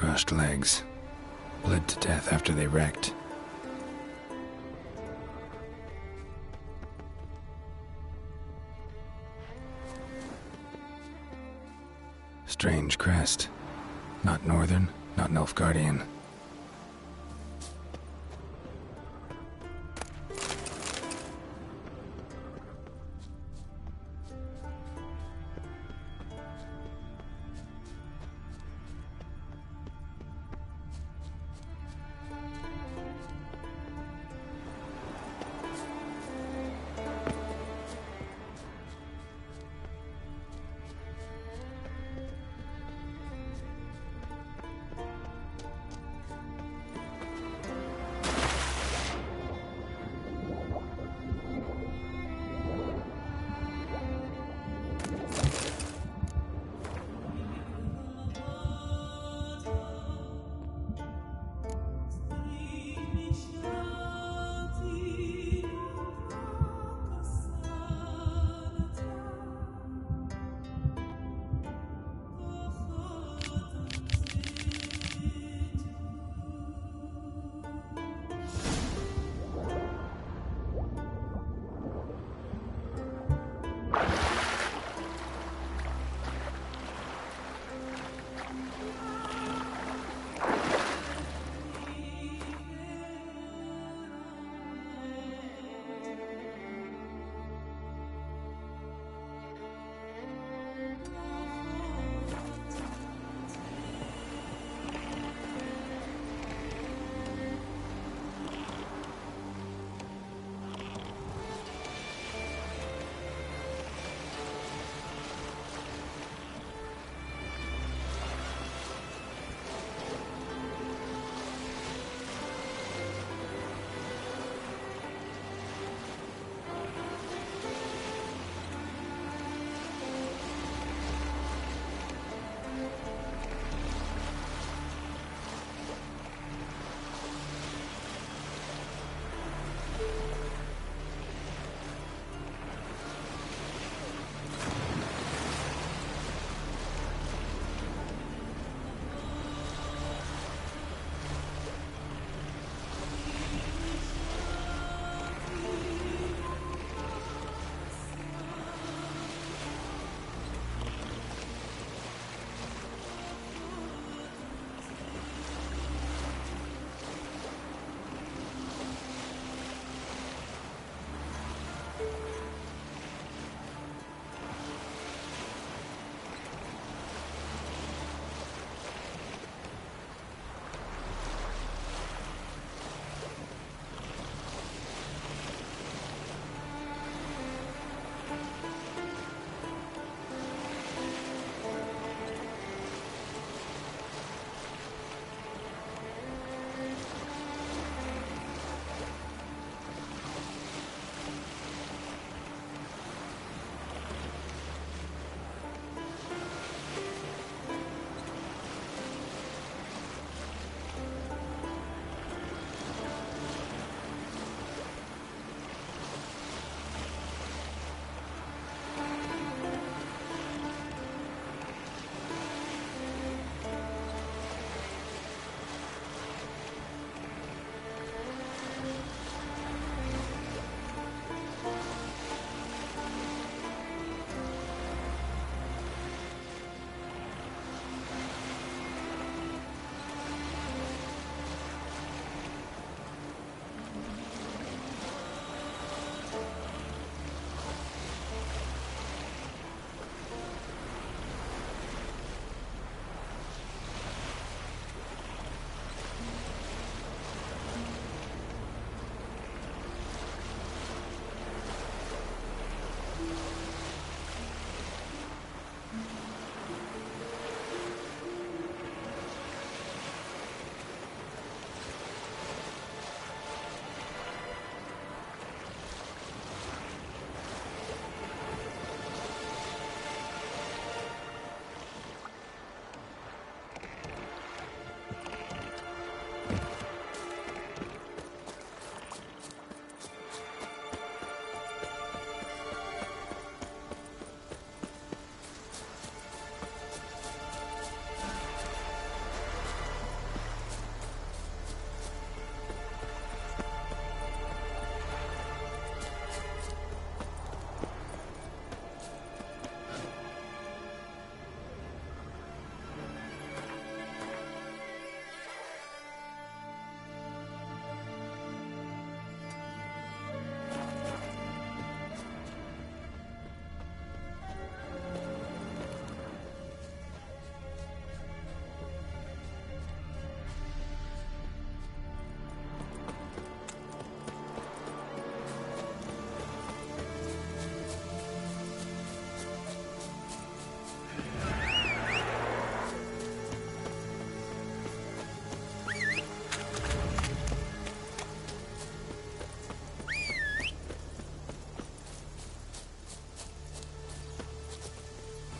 crushed legs. Bled to death after they wrecked. Strange crest. Not Northern, not Nilfgaardian.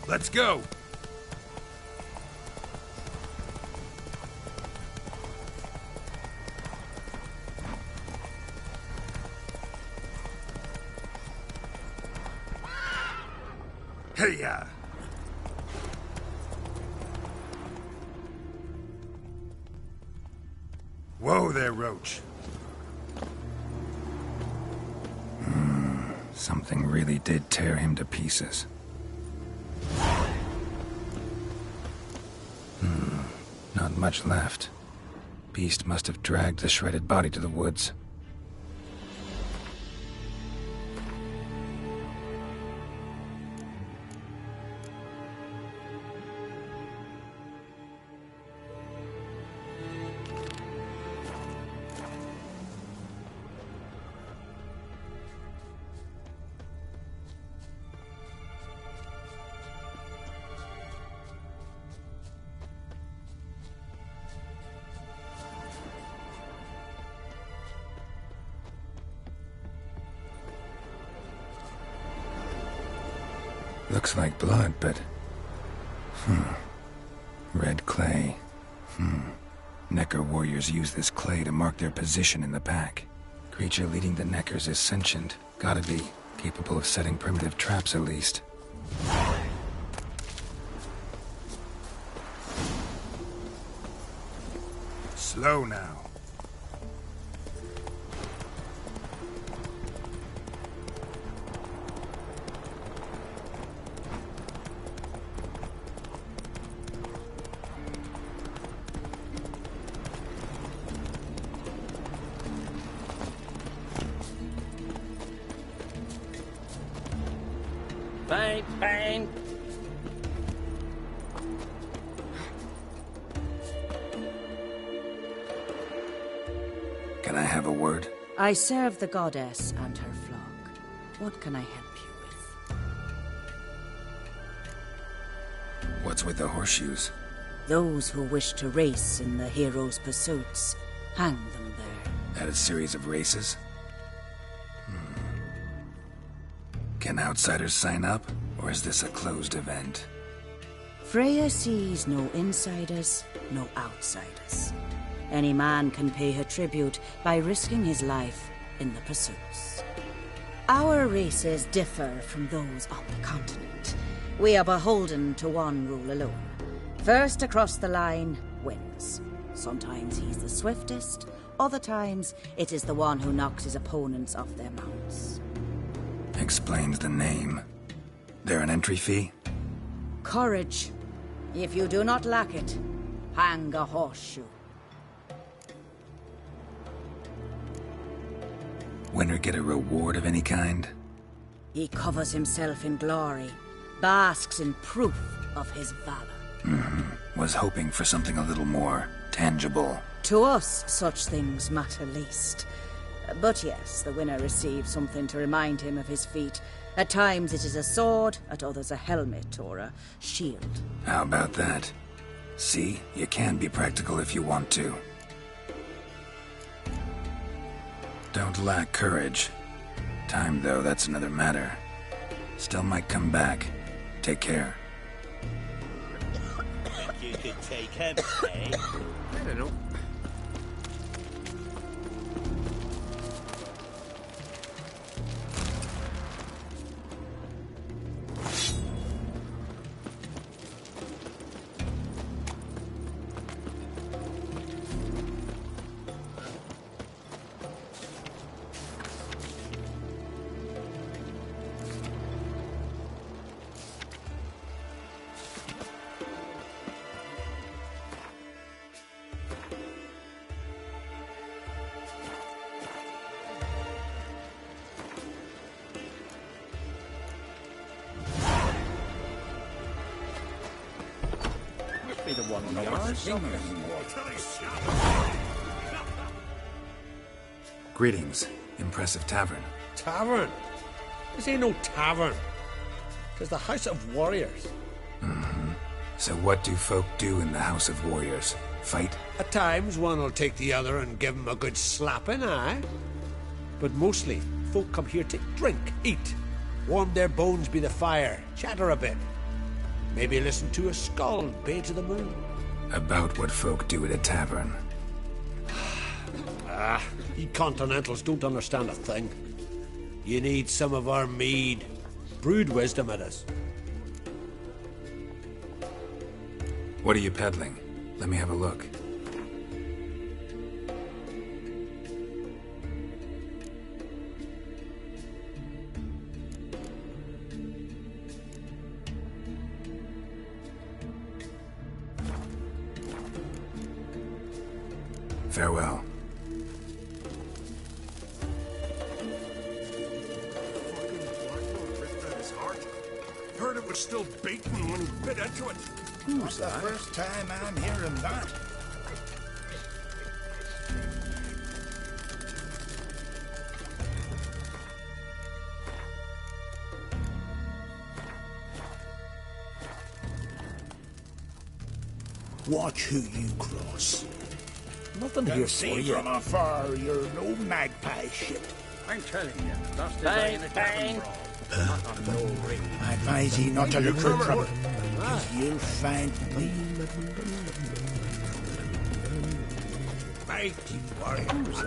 Let's go! Hey-ya! Whoa there, Roach. Something really did tear him to pieces. Not much left. Beast must have dragged the shredded body to the woods. Looks like blood, but... Red clay. Necker warriors use this clay to mark their position in the pack. Creature leading the Neckers is sentient. Gotta be. Capable of setting primitive traps, at least. Slow now. Bang! Can I have a word? I serve the goddess and her flock. What can I help you with? What's with the horseshoes? Those who wish to race in the hero's pursuits, hang them there. At a series of races? Can outsiders sign up, or is this a closed event? Freya sees no insiders, no outsiders. Any man can pay her tribute by risking his life in the pursuits. Our races differ from those on the continent. We are beholden to one rule alone. First across the line wins. Sometimes he's the swiftest, other times it is the one who knocks his opponents off their mounts. Explains the name. There an entry fee? Courage. If you do not lack it, hang a horseshoe. Winner get a reward of any kind? He covers himself in glory, basks in proof of his valor. Was hoping for something a little more tangible. To us, such things matter least. But yes, the winner receives something to remind him of his feat. At times it is a sword, at others a helmet or a shield. How about that? See, you can be practical if you want to. Don't lack courage. Time, though, that's another matter. Still might come back. Take care. Think you could take him, eh? I don't know. Be the one Greetings. Impressive tavern. Tavern? This ain't no tavern. 'Tis the House of Warriors. So what do folk do in the House of Warriors? Fight? At times, one will take the other and give 'em a good slapping, aye? But mostly, folk come here to drink, eat, warm their bones by the fire, chatter a bit. Maybe listen to a skald bay to the moon. About what folk do at a tavern. You continentals don't understand a thing. You need some of our mead. Brewed wisdom at us. What are you peddling? Let me have a look. Farewell. Heard it was still beating when he bit into it. Who's that? The first time I'm hearing that. Watch who you cross. Nothing Can here see for you. from afar you're no magpie ship. I'm telling you, that's the Bang, guy in bang. Not on no ring. I advise ye not to look for trouble, 'cause you'll find me. Mighty warriors,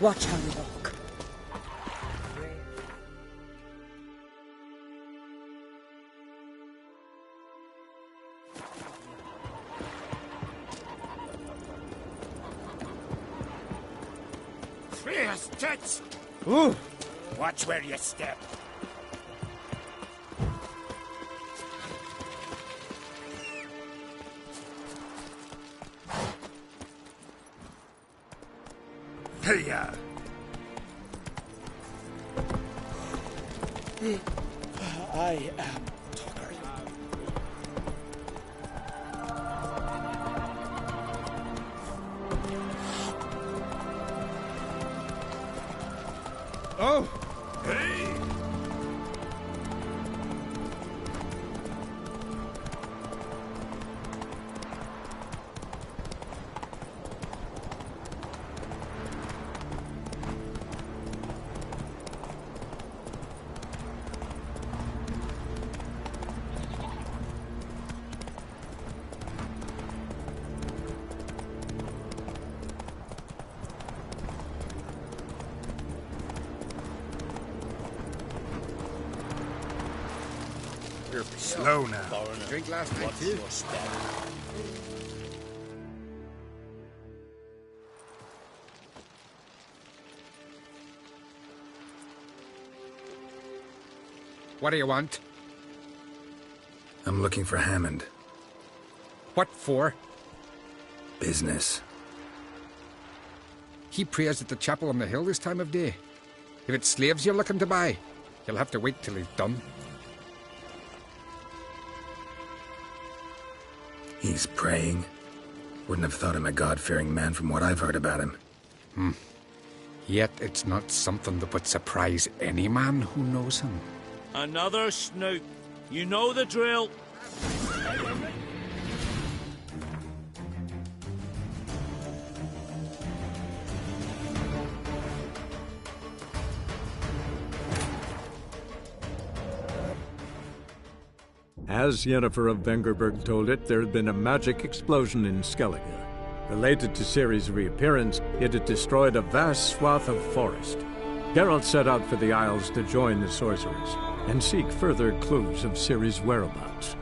Watch how you walk. Fierce tits! Ooh! Watch where you step. Hiya! I am tired. Oh! Hey! Slow now. Drink last night, What's too. your step? What do you want? I'm looking for Hammond. What for? Business. He prays at the chapel on the hill this time of day. If it's slaves you're looking to buy, you'll have to wait till he's done. He's praying. Wouldn't have thought him a God-fearing man from what I've heard about him. Yet it's not something that would surprise any man who knows him. Another snoop. You know the drill. As Yennefer of Vengerberg told it, there had been a magic explosion in Skellige. Related to Ciri's reappearance, it had destroyed a vast swath of forest. Geralt set out for the Isles to join the sorcerers. and seek further clues of Ciri's whereabouts.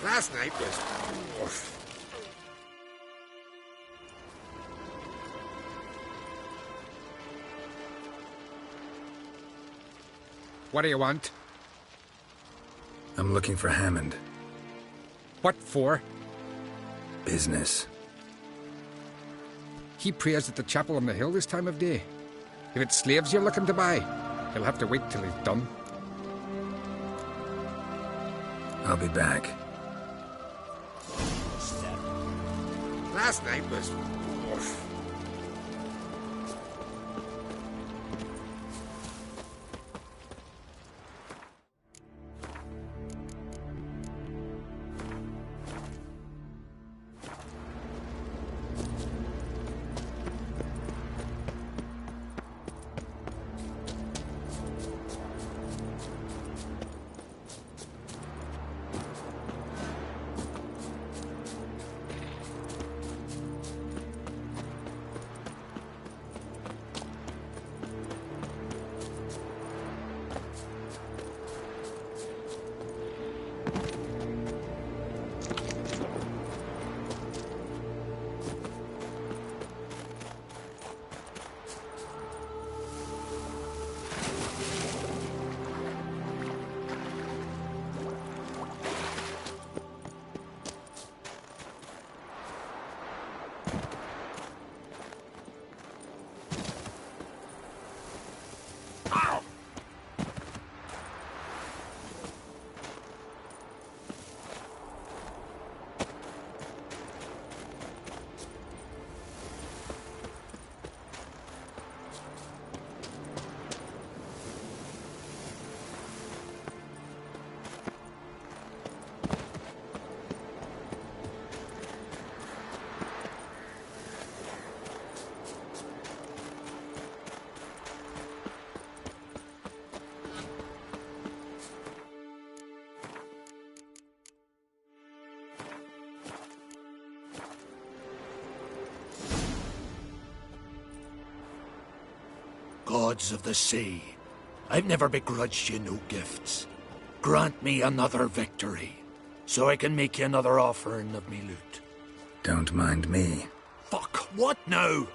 Last night was... What do you want? I'm looking for Hammond. What for? Business. He prays at the chapel on the hill this time of day. If it's slaves you're looking to buy, you'll have to wait till he's done. I'll be back. Last night was... Gods of the sea, I've never begrudged you no gifts. Grant me another victory, so I can make you another offering of me loot. Don't mind me. Fuck, what now?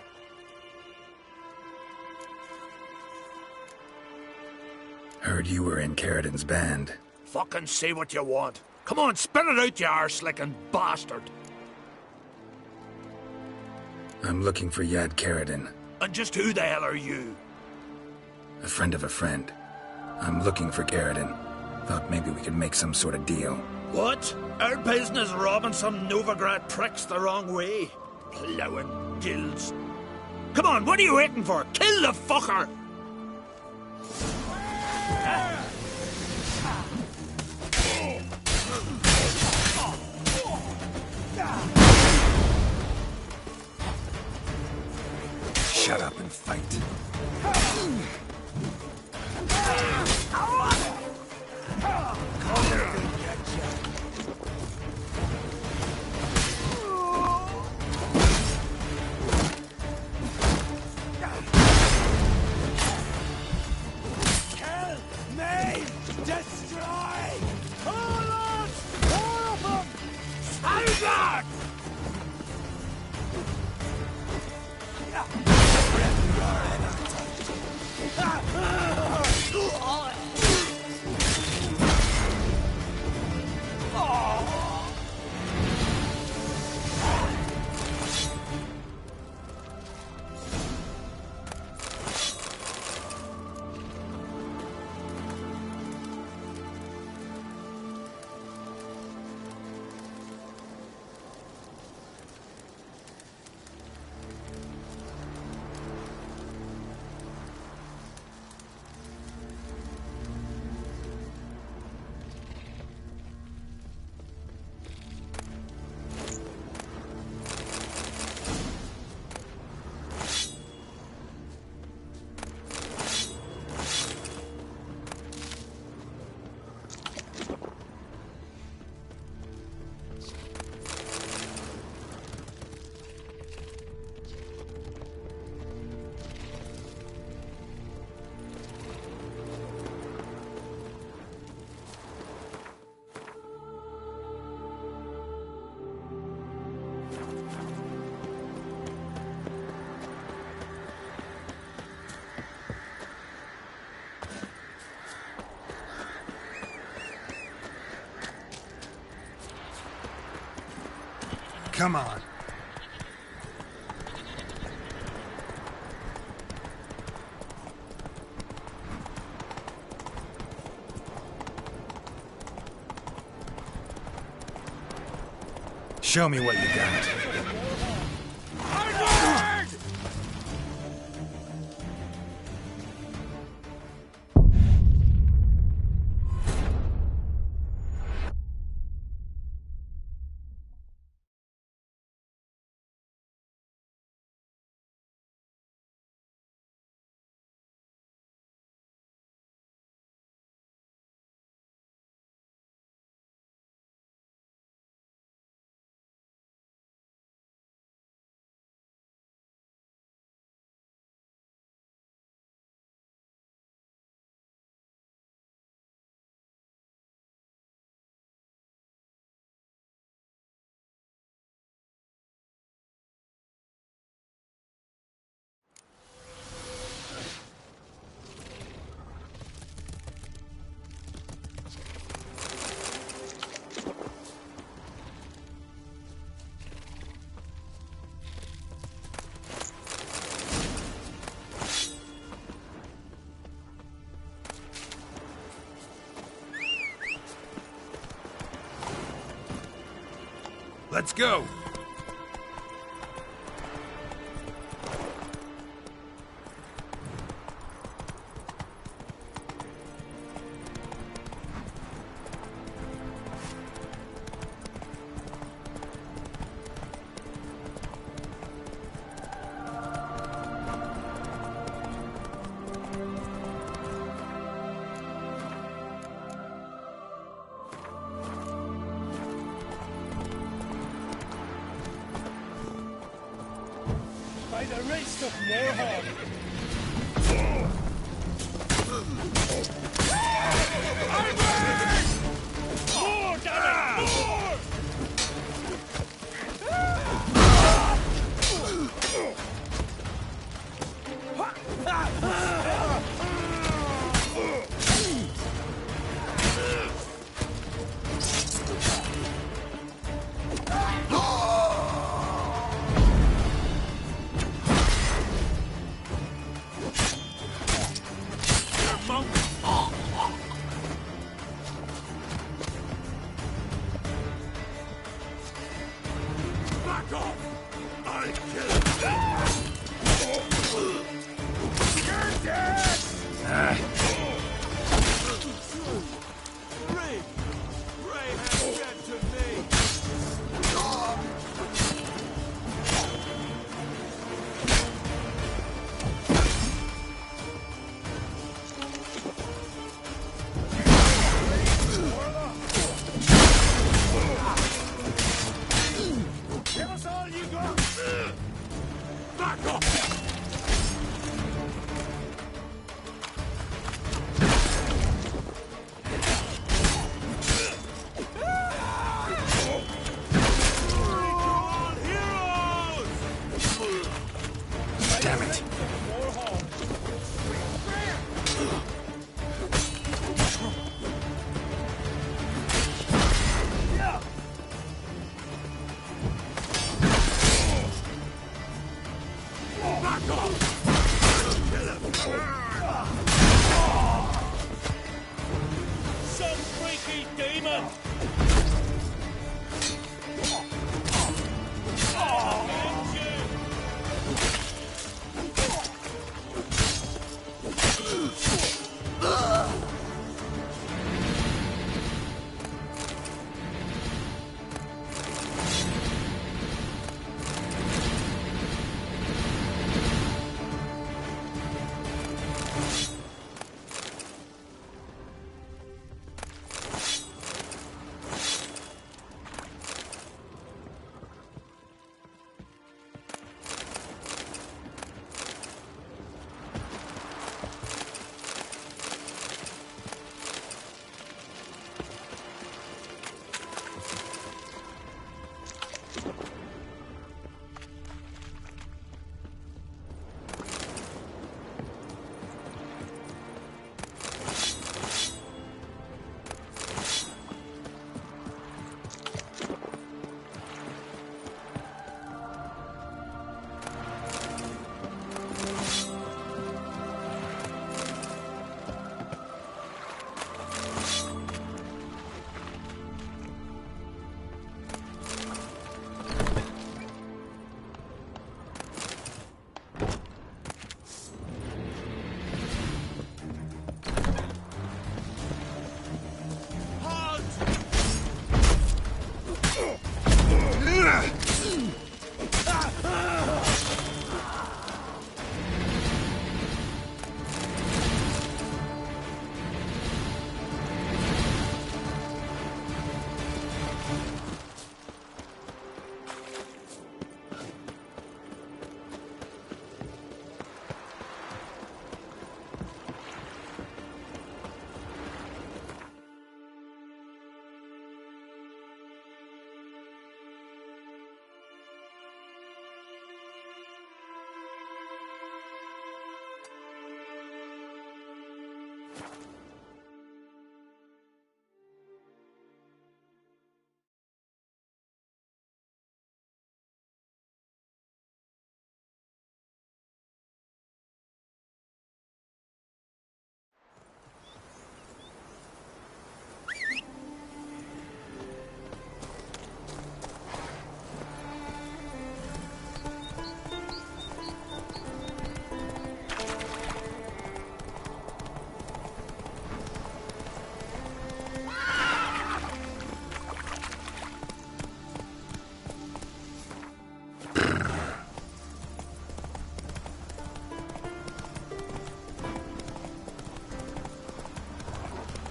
Heard you were in Carradin's band. Fucking say what you want. Come on, spit it out, you arse-licking bastard. I'm looking for Yad Carradin. And just who the hell are you? A friend of a friend. I'm looking for Carradin. Thought maybe we could make some sort of deal. What? Our business robbing some Novigrad pricks the wrong way? Plowing guilds. Come on, what are you waiting for? Kill the fucker! Shut up and fight. Come on. Show me what you got. Let's go! By the wrist of Warhawk! More, damn it! More! Back off! I kill You're dead! Ray! Ray has dead to me! Give us all you got! Back off! Damn it. Back off! Some freaky demon!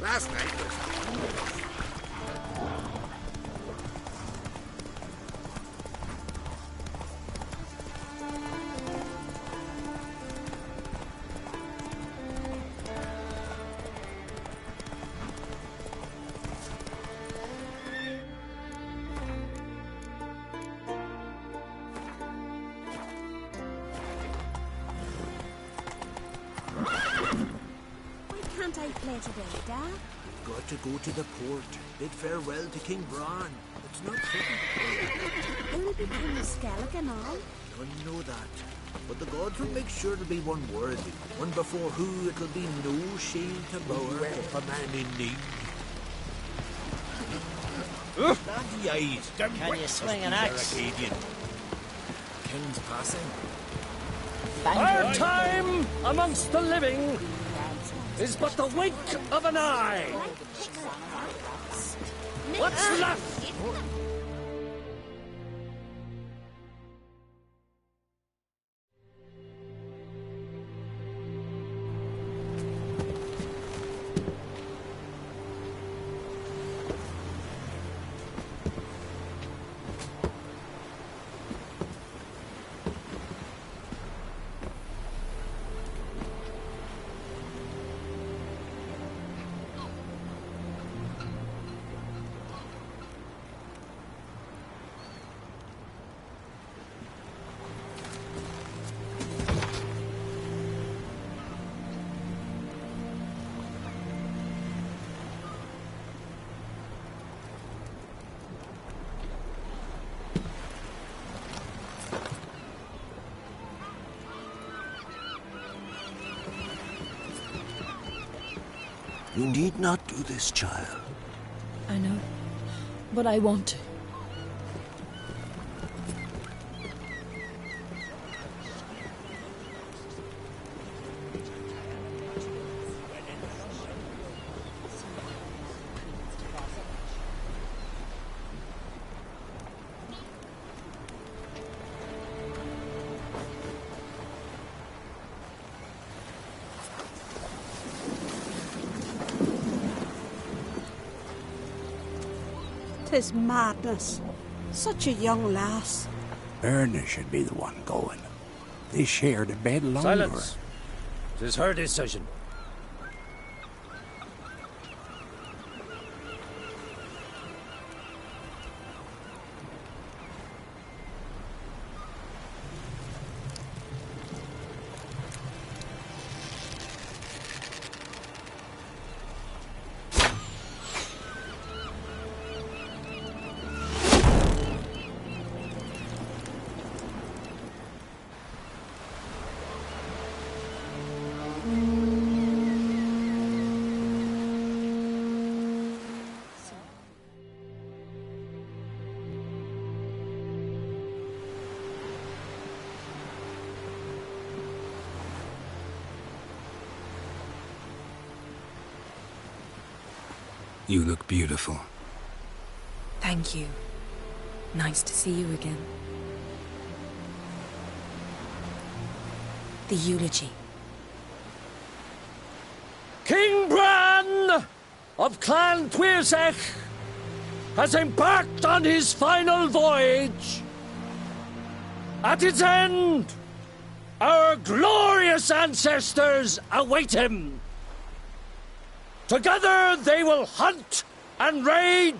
Last night was... Can't I play today, Dad? We've got to go to the port, bid farewell to King Bran. It's not fitting. Will it be King Skellig and all? None know that. But the gods will make sure to be one worthy, one before who it'll be no shame to bow a man in need. Bloody eyes! Can you swing an axe? Arcadian. King's passing. Our time amongst the living is but the wink of an eye. What's left? You need not do this, child. I know, but I want to. Tis madness. Such a young lass. Erna should be the one going. They shared a bed longer. Silence. 'Tis her decision. You look beautiful. Thank you. Nice to see you again. The eulogy. King Bran of Clan Tuirsech has embarked on his final voyage. At its end, our glorious ancestors await him. Together they will hunt and raid.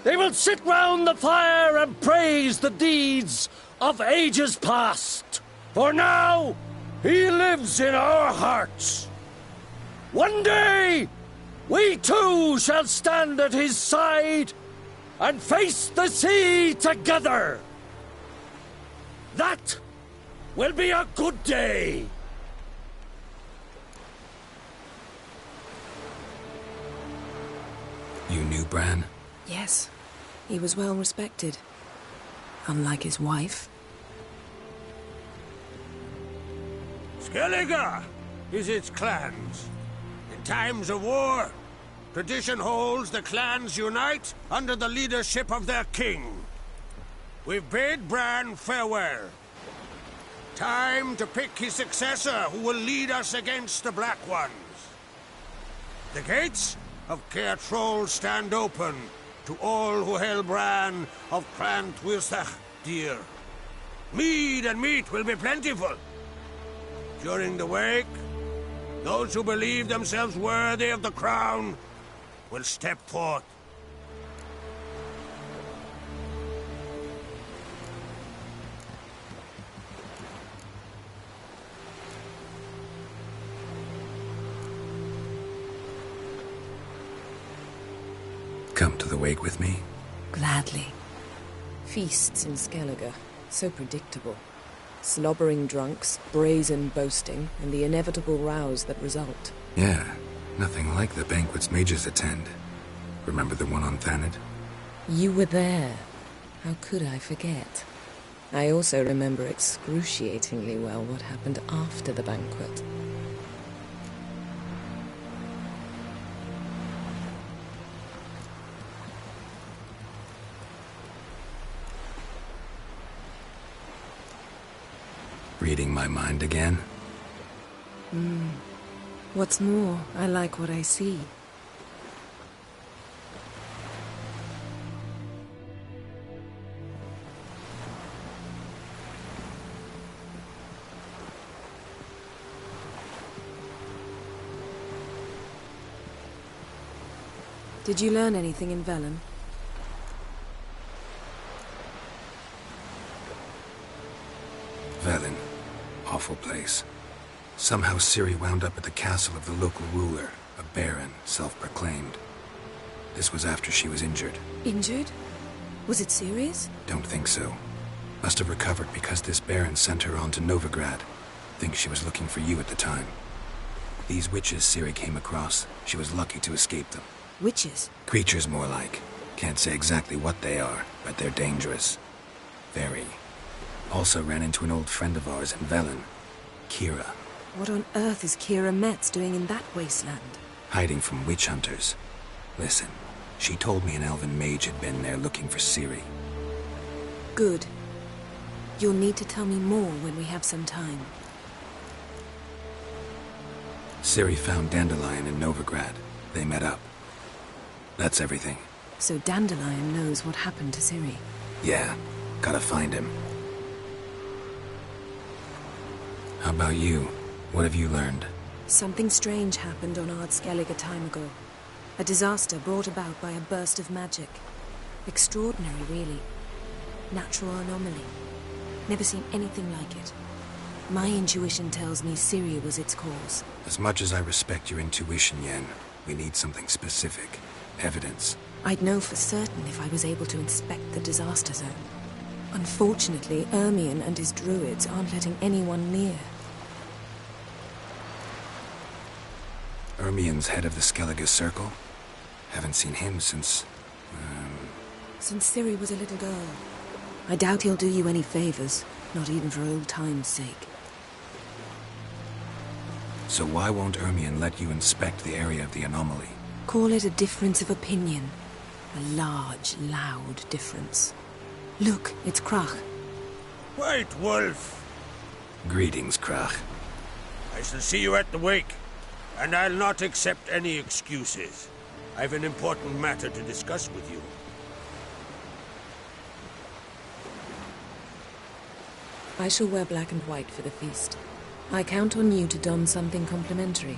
They will sit round the fire and praise the deeds of ages past. For now, he lives in our hearts. One day, we too shall stand at his side and face the sea together. That will be a good day. You knew Bran? Yes. He was well respected. Unlike his wife. Skellige is its clans. In times of war, tradition holds the clans unite under the leadership of their king. We've bid Bran farewell. Time to pick his successor who will lead us against the Black Ones. The gates of Caer Troll stand open to all who hail Bran of Clan Twisach dear. Mead and meat will be plentiful. During the wake, those who believe themselves worthy of the crown will step forth. Come to the wake with me? Gladly. Feasts in Skellige, so predictable. Slobbering drunks, brazen boasting, and the inevitable rows that result. Yeah, nothing like the banquets mages attend. Remember the one on Thanedd? You were there. How could I forget? I also remember excruciatingly well what happened after the banquet. Reading my mind again? What's more, I like what I see. Did you learn anything in Velen? Velen. Awful place. Somehow Ciri wound up at the castle of the local ruler, a baron, self-proclaimed. This was after she was injured. Injured? Was it serious? Don't think so. Must have recovered because this baron sent her on to Novigrad. Think she was looking for you at the time. These witches Ciri came across, she was lucky to escape them. Witches? Creatures more like. Can't say exactly what they are, but they're dangerous. Very. Also ran into an old friend of ours in Velen, Kira. What on earth is Kira Metz doing in that wasteland? Hiding from witch hunters. Listen, she told me an elven mage had been there looking for Ciri. Good. You'll need to tell me more when we have some time. Ciri found Dandelion in Novigrad. They met up. That's everything. So Dandelion knows what happened to Ciri? Yeah, gotta find him. How about you? What have you learned? Something strange happened on Ard Skellige a time ago. A disaster brought about by a burst of magic. Extraordinary, really. Natural anomaly. Never seen anything like it. My intuition tells me Ciri was its cause. As much as I respect your intuition, Yen, we need something specific. Evidence. I'd know for certain if I was able to inspect the disaster zone. Unfortunately, Ermion and his druids aren't letting anyone near. Ermion's head of the Skellige Circle? Haven't seen him since... Since Ciri was a little girl. I doubt he'll do you any favors, not even for old time's sake. So why won't Ermion let you inspect the area of the anomaly? Call it a difference of opinion. A large, loud difference. Look, it's Krach. White Wolf! Greetings, Krach. I shall see you at the wake, and I'll not accept any excuses. I've an important matter to discuss with you. I shall wear black and white for the feast. I count on you to don something complimentary.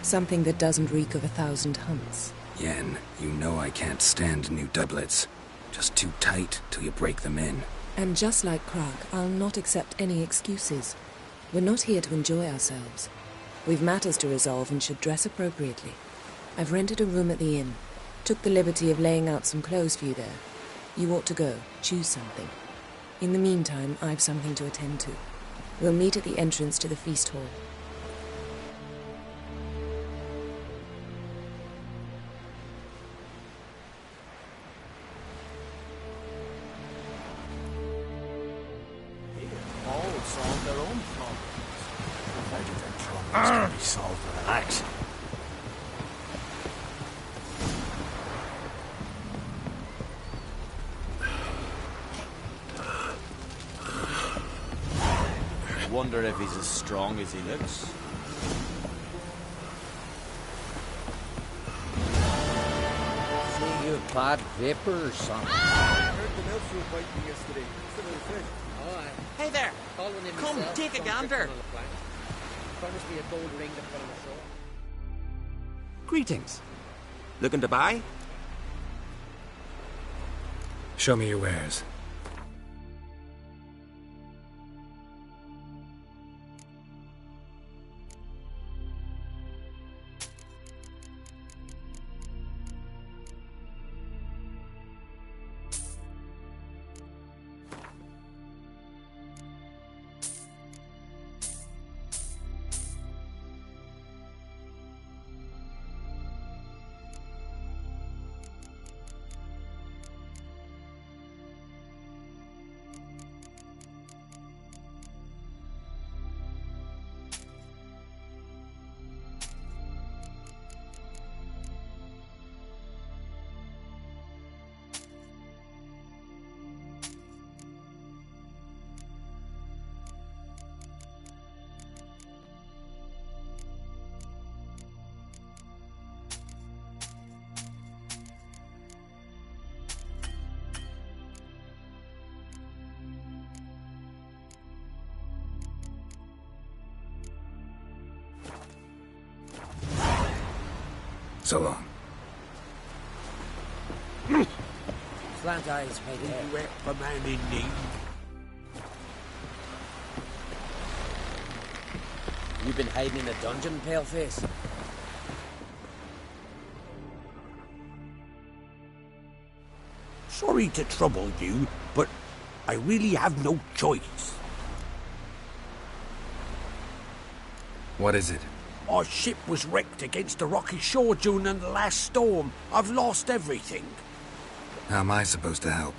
Something that doesn't reek of 1,000 hunts. Yen, you know I can't stand new doublets. Just too tight till you break them in. And just like Krach, I'll not accept any excuses. We're not here to enjoy ourselves. We've matters to resolve and should dress appropriately. I've rented a room at the inn. Took the liberty of laying out some clothes for you there. You ought to go. Choose something. In the meantime, I've something to attend to. We'll meet at the entrance to the feast hall. All solve their own problems. Provided their problems can be solved with an axe. Wonder if he's as strong as he looks. bad vapor or something. I heard the mills were biting yesterday. Some of the fish. Oh, aye. Hey there! Following him Come, myself, take a some gander. fishing on the plank. Furnished me a gold ring to put on the shore. Greetings. Looking to buy? Show me your wares. So long. Slant eyes right there. Wet for man in need. You've been hiding in a dungeon, paleface? Sorry to trouble you, but I really have no choice. What is it? Our ship was wrecked against a rocky shore during the last storm. I've lost everything. How am I supposed to help?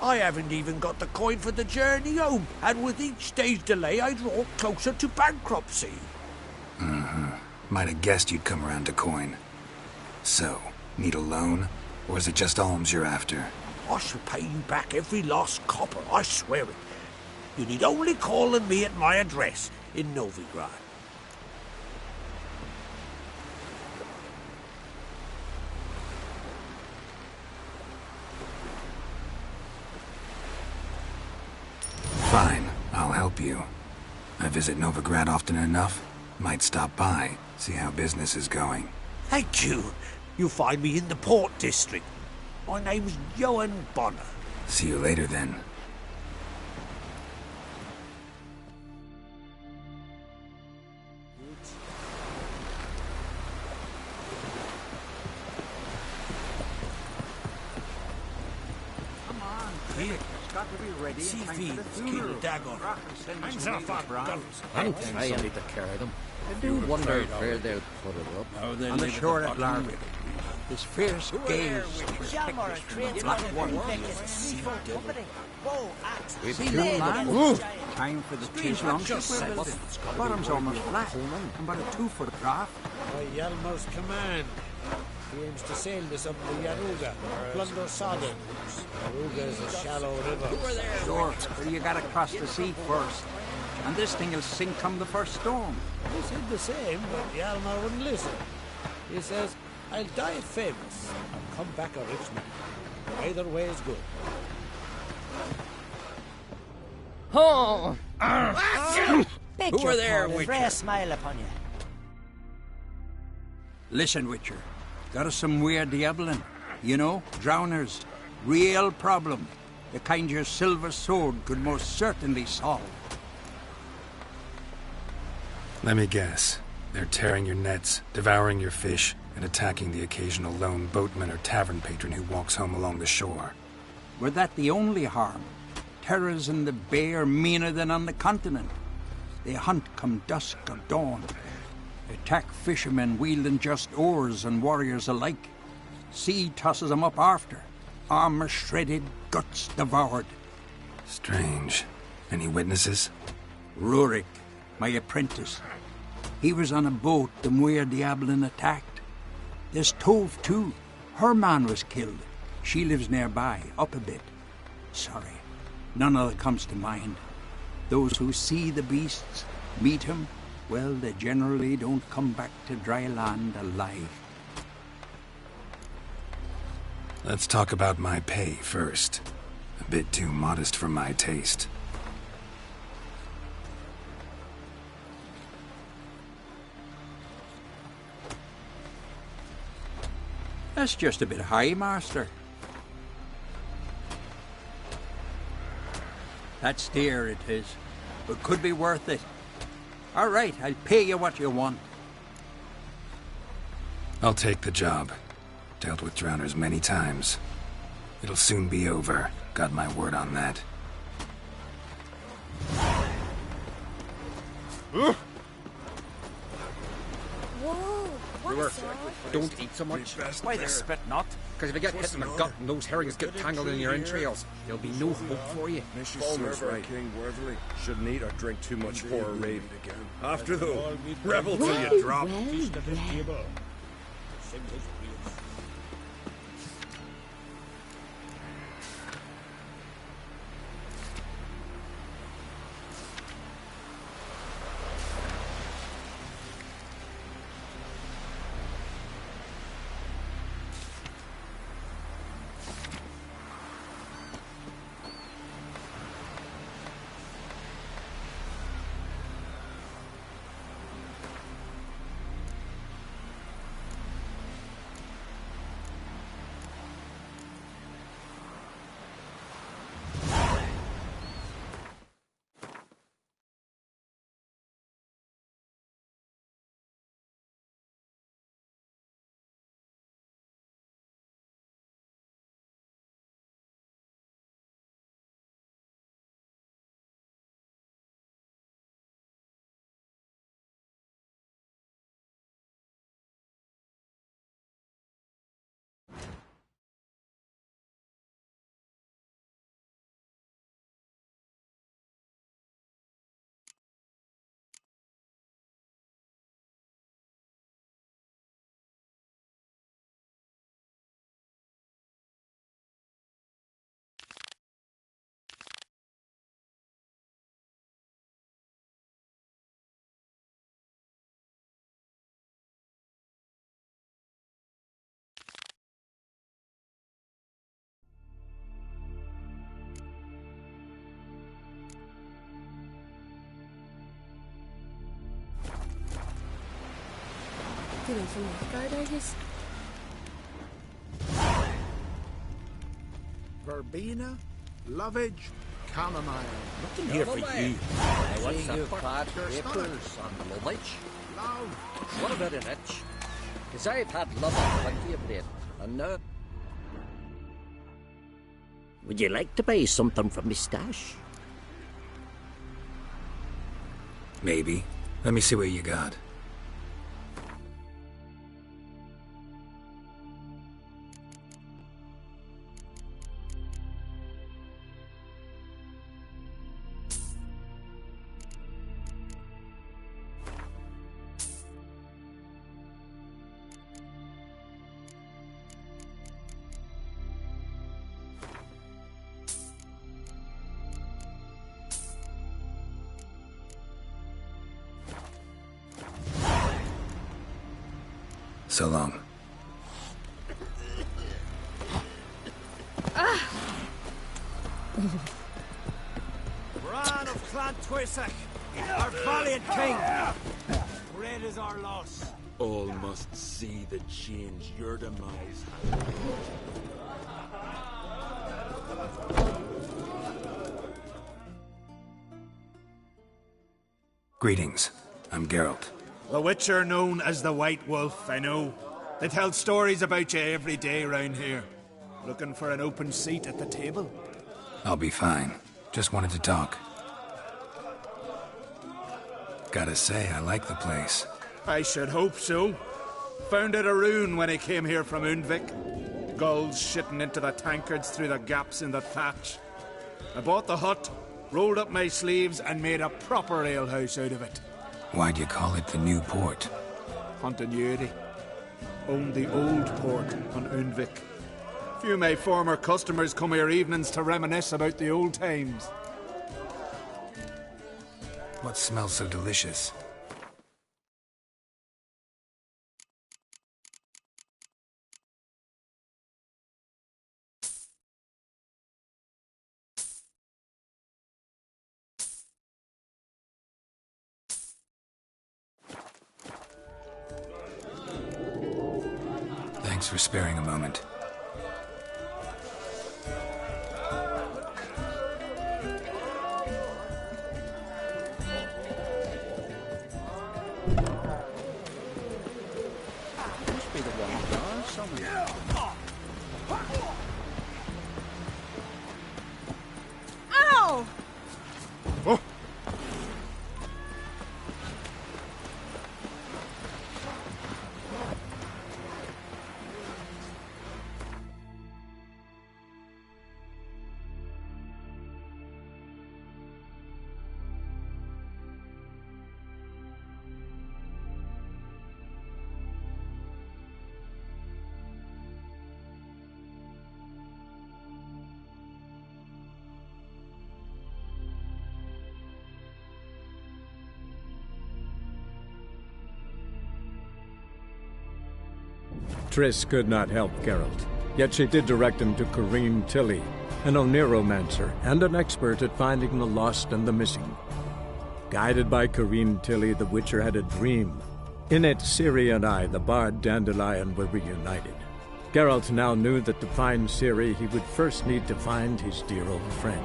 I haven't even got the coin for the journey home, and with each day's delay, I draw closer to bankruptcy. Might have guessed you'd come around to coin. So, need a loan? Or is it just alms you're after? I shall pay you back every last copper, I swear it. You need only call on me at my address in Novigrad. Fine, I'll help you. I visit Novigrad often enough. Might stop by, see how business is going. Thank you. You'll find me in the Port District. My name's Johan Bonner. See you later then. Here. Got to be ready. See fiends, kill Dagon. Hands off our guns. I'm trying to carry them. I do wonder where they'll put it up. On the shore at Larvik. His fierce gaze protect us from the black one. We've See, two man. men. Time for the chase longship we're building. Bottom's almost flat. And about a 2-foot craft. By Yalmar's command, he aims to sail this up the Yaruga, plunder Sodden. Yaruga is a shallow river. Sure, but you gotta cross the sea first. And this thing will sink come the first storm. He said the same, but Yalmar wouldn't listen. He says, I'll die famous and come back a rich man. Either way is good. Oh! Beg Who your are there, pardon, Witcher? rare smile upon you. Listen, Witcher. Got us some weird diabling. You know, drowners. Real problem. The kind your silver sword could most certainly solve. Let me guess. They're tearing your nets, devouring your fish, and attacking the occasional lone boatman or tavern patron who walks home along the shore. Were that the only harm? Terrors in the bay are meaner than on the continent. They hunt come dusk or dawn. Attack fishermen wielding just oars and warriors alike. Sea tosses them up after. Armor shredded, guts devoured. Strange. Any witnesses? Rurik, my apprentice. He was on a boat the Muir Diablin attacked. There's Tove, too. Her man was killed. She lives nearby, up a bit. Sorry, none other comes to mind. Those who see the beasts, meet him, well, they generally don't come back to dry land alive. Let's talk about my pay first. A bit too modest for my taste. That's just a bit high, Master. That's dear, it is. But could be worth it. All right, I'll pay you what you want. I'll take the job. Dealt with drowners many times. It'll soon be over. Got my word on that. Whoa! What Don't eat so much. Why the spit not? Because if you get hit in the gut and those herrings get tangled in your entrails, there'll be no hope for you. Bulmer's right. King worthily. Shouldn't eat or drink too much for a raid. After though, rebel till you drop. Feeling from Northgard, I guess. Verbena, lovage, chamomile. Nothing here for you. What's you've had papers on lovage? Loud. What about an itch? Because I've had love and plenty of late, and now... Would you like to buy something from my stash? Maybe. Let me see what you got. So long. Bran of Clan Twisach, our valiant king. Great is our loss. All must see the change your demise Greetings. I'm Geralt. The Witcher known as the White Wolf, I know. They tell stories about you every day round here. Looking for an open seat at the table? I'll be fine. Just wanted to talk. Gotta say, I like the place. I should hope so. Found it a rune when I came here from Undvik. Gulls shitting into the tankards through the gaps in the thatch. I bought the hut, rolled up my sleeves, and made a proper alehouse out of it. Why'd you call it the New Port? Continuity. Owned the old port on Undvik. Few of my former customers come here evenings to reminisce about the old times. What smells so delicious? Thanks for sparing a moment. Must be the one bar somewhere. Ow! Oh! Triss could not help Geralt, yet she did direct him to Corrine Tilly, an Oneiromancer and an expert at finding the lost and the missing. Guided by Corrine Tilly, the Witcher had a dream. In it, Ciri and I, the bard Dandelion, were reunited. Geralt now knew that to find Ciri, he would first need to find his dear old friend.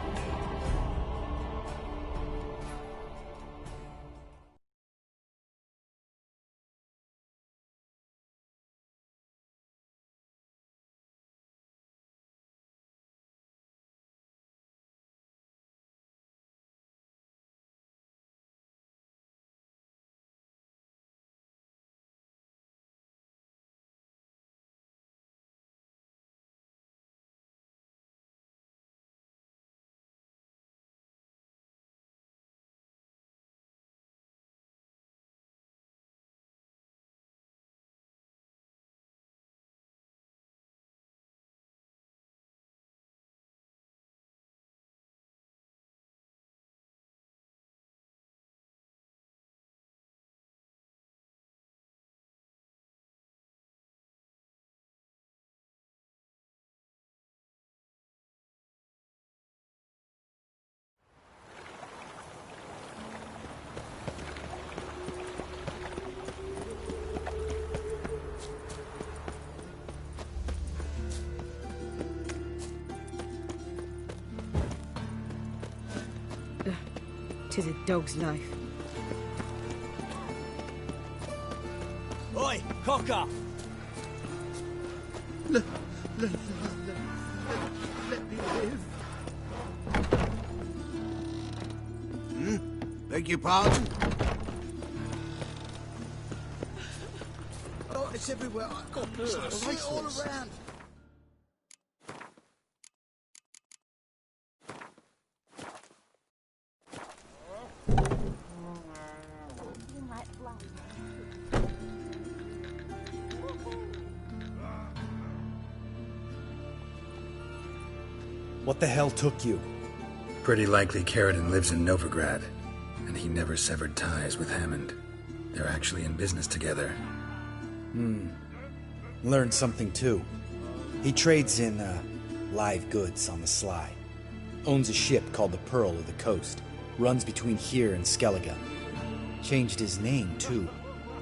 Tis a dog's life. Oi, cocker! Let me live. Beg your pardon? Oh, it's everywhere. I've got it all around. What the hell took you? Pretty likely Carradine lives in Novigrad, and he never severed ties with Hammond. They're actually in business together. Learned something too. He trades in, live goods on the sly. Owns a ship called the Pearl of the Coast. Runs between here and Skellige. Changed his name, too,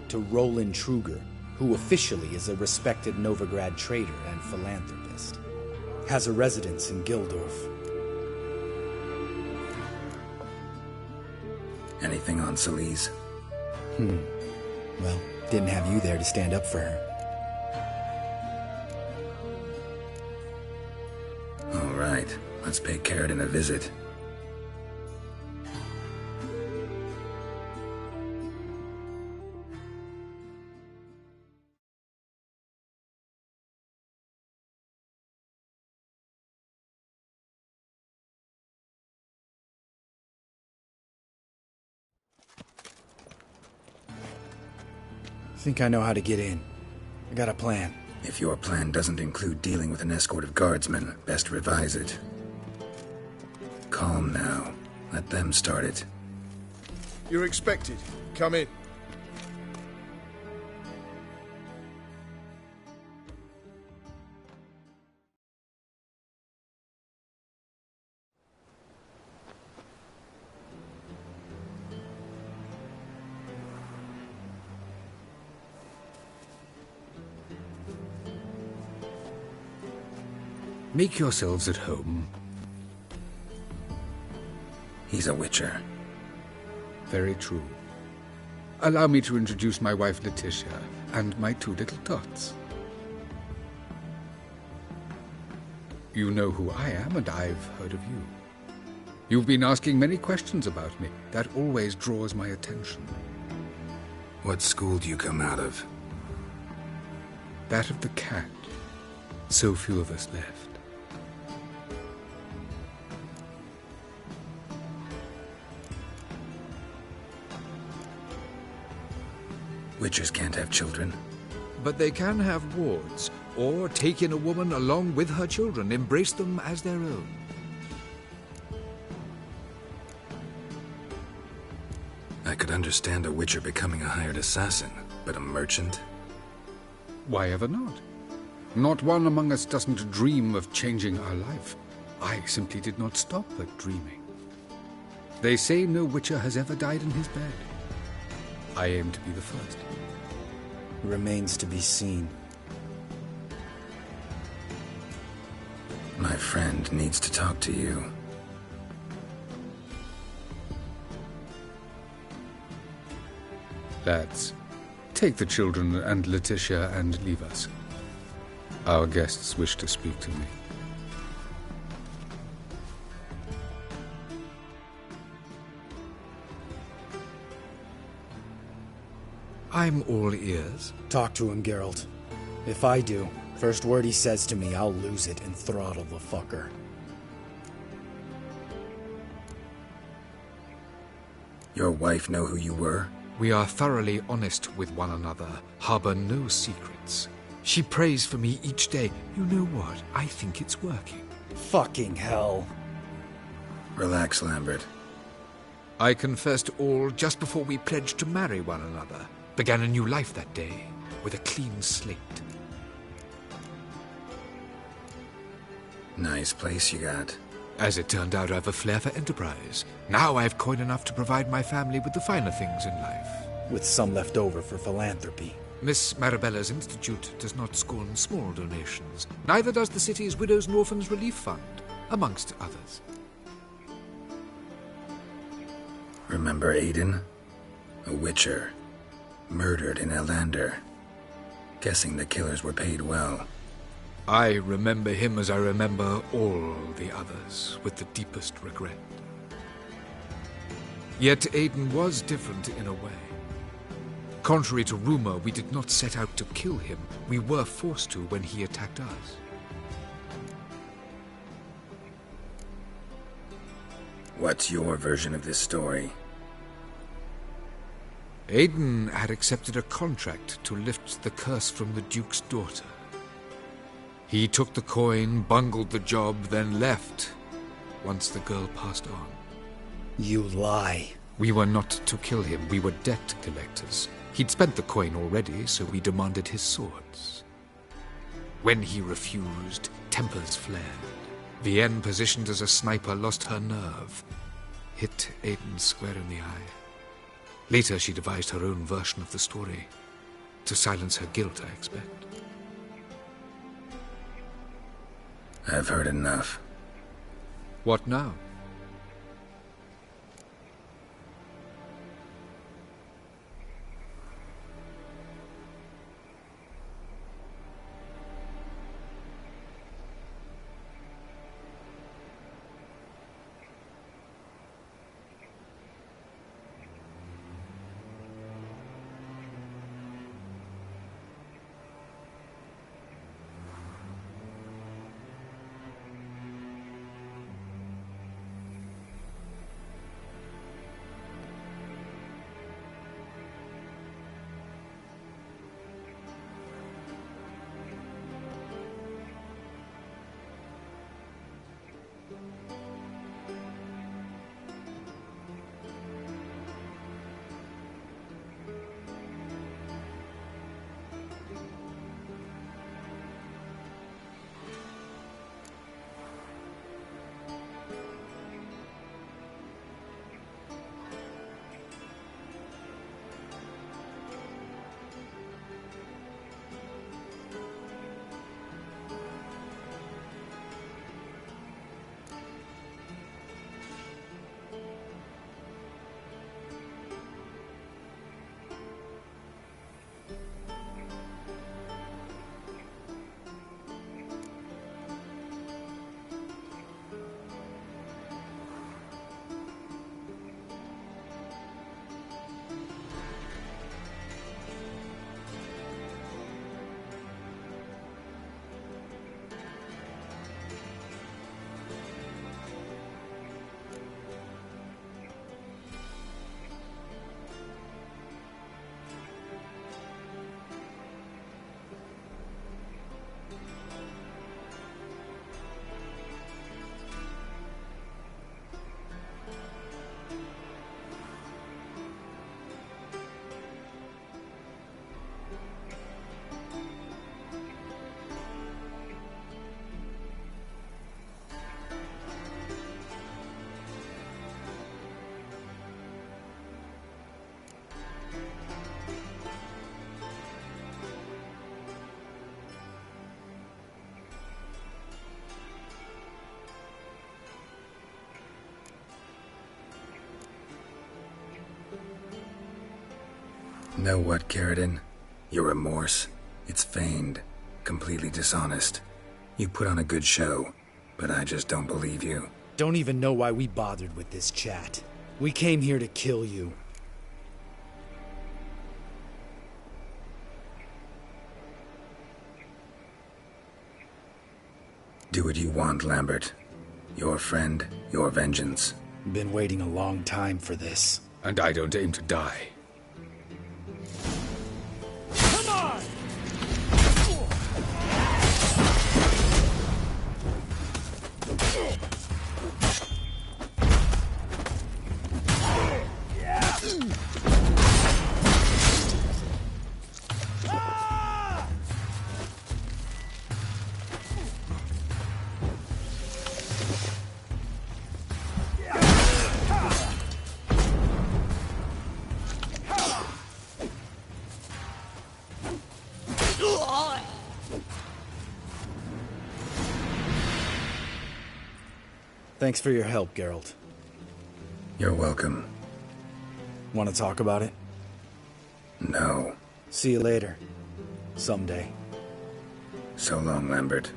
to Roland Truger, who officially is a respected Novigrad trader and philanthropist. Has a residence in Gildorf. Anything on Celise? Well, didn't have you there to stand up for her. All right, let's pay Carradine a visit. Think I know how to get in. I got a plan. If your plan doesn't include dealing with an escort of guardsmen, best revise it. Calm now. Let them start it. You're expected. Come in. Make yourselves at home. He's a witcher. Very true. Allow me to introduce my wife Letitia and my two little tots. You know who I am, and I've heard of you. You've been asking many questions about me. That always draws my attention. What school do you come out of? That of the cat. So few of us left. Witchers can't have children. But they can have wards, or take in a woman along with her children, embrace them as their own. I could understand a witcher becoming a hired assassin, but a merchant? Why ever not? Not one among us doesn't dream of changing our life. I simply did not stop at dreaming. They say no witcher has ever died in his bed. I aim to be the first. Remains to be seen. My friend needs to talk to you. Lads, take the children and Letitia and leave us. Our guests wish to speak to me. I'm all ears. Talk to him, Geralt. If I do, first word he says to me, I'll lose it and throttle the fucker. Your wife know who you were? We are thoroughly honest with one another, harbor no secrets. She prays for me each day. You know what? I think it's working. Fucking hell. Relax, Lambert. I confessed all just before we pledged to marry one another. Began a new life that day, with a clean slate. Nice place you got. As it turned out, I've a flair for enterprise. Now I've coin enough to provide my family with the finer things in life. With some left over for philanthropy. Miss Marabella's institute does not scorn small donations. Neither does the city's Widows and Orphans Relief Fund, amongst others. Remember Aiden? A witcher. Murdered in Elander. Guessing the killers were paid well. I remember him as I remember all the others, with the deepest regret. Yet Aiden was different in a way. Contrary to rumor, we did not set out to kill him. We were forced to when he attacked us. What's your version of this story? Aiden had accepted a contract to lift the curse from the Duke's daughter. He took the coin, bungled the job, then left, once the girl passed on. You lie. We were not to kill him, we were debt collectors. He'd spent the coin already, so we demanded his swords. When he refused, tempers flared. Vienne, positioned as a sniper, lost her nerve. Hit Aiden square in the eye. Later, she devised her own version of the story. To silence her guilt, I expect. I've heard enough. What now? Know what, Carradine? Your remorse, it's feigned, completely dishonest. You put on a good show, but I just don't believe you. Don't even know why we bothered with this chat. We came here to kill you. Do what you want, Lambert. Your friend, your vengeance. Been waiting a long time for this. And I don't aim to die. Come on! Thanks for your help, Geralt. You're welcome. Want to talk about it? No. See you later. Someday. So long, Lambert.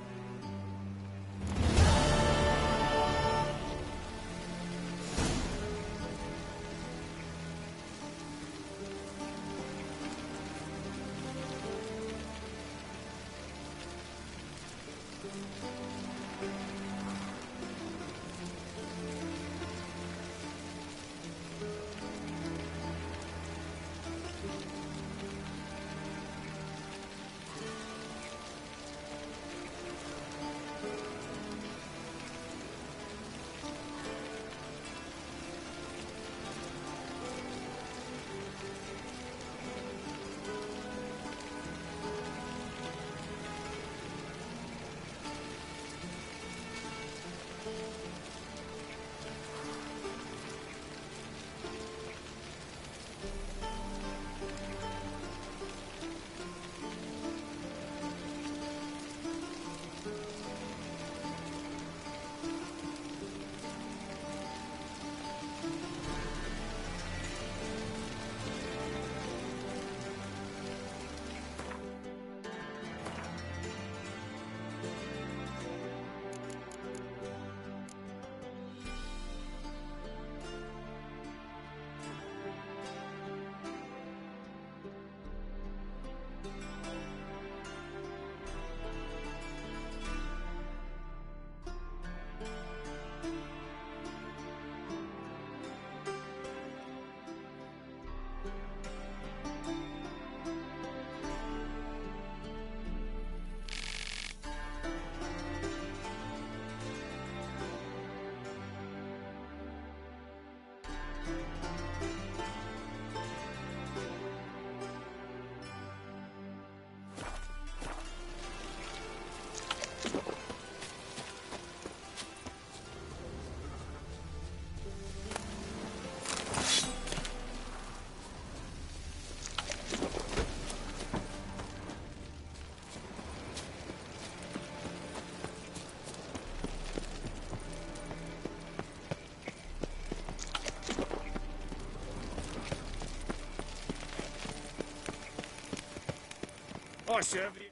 I serve you.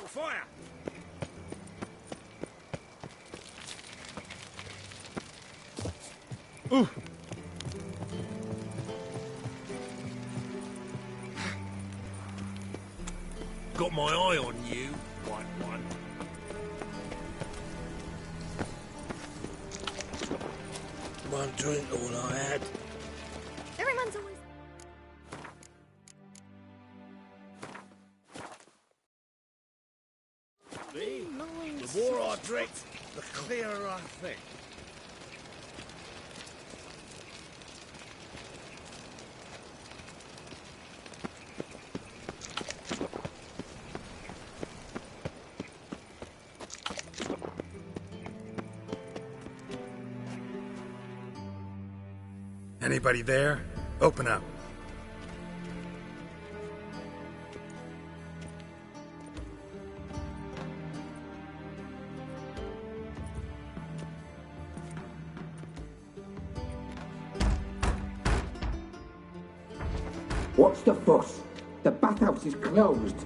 Fire! Ooh. Got my eye on you, white one. One drink, all I had. Everyone's always... The more I drink, the clearer I think. Anybody there? Open up. What's the fuss? The bathhouse is closed.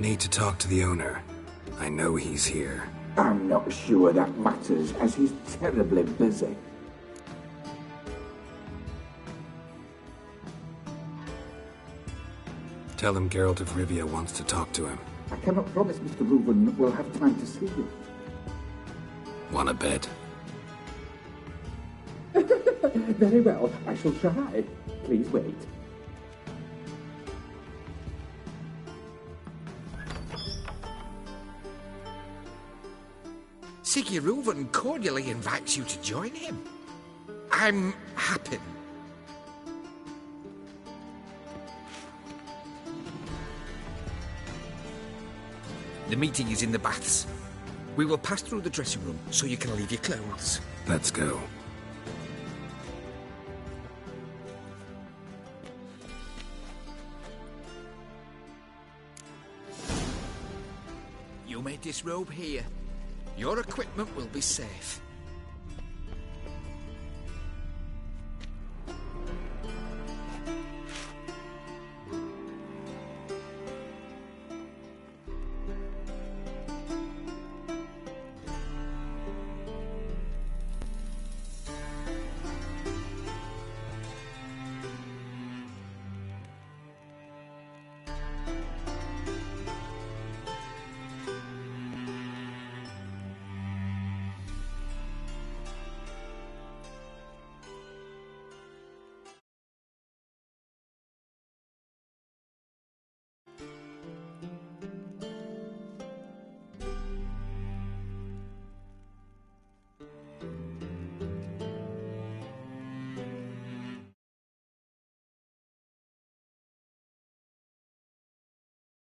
Need to talk to the owner. I know he's here. I'm not sure that matters, as he's terribly busy. Tell him Geralt of Rivia wants to talk to him. I cannot promise Mr. Reuben will have time to see you. Wanna bet? Very well, I shall try. Please wait. Siggy Reuven cordially invites you to join him. I'm happy. The meeting is in the baths. We will pass through the dressing room so you can leave your clothes. Let's go. You may disrobe here. Your equipment will be safe.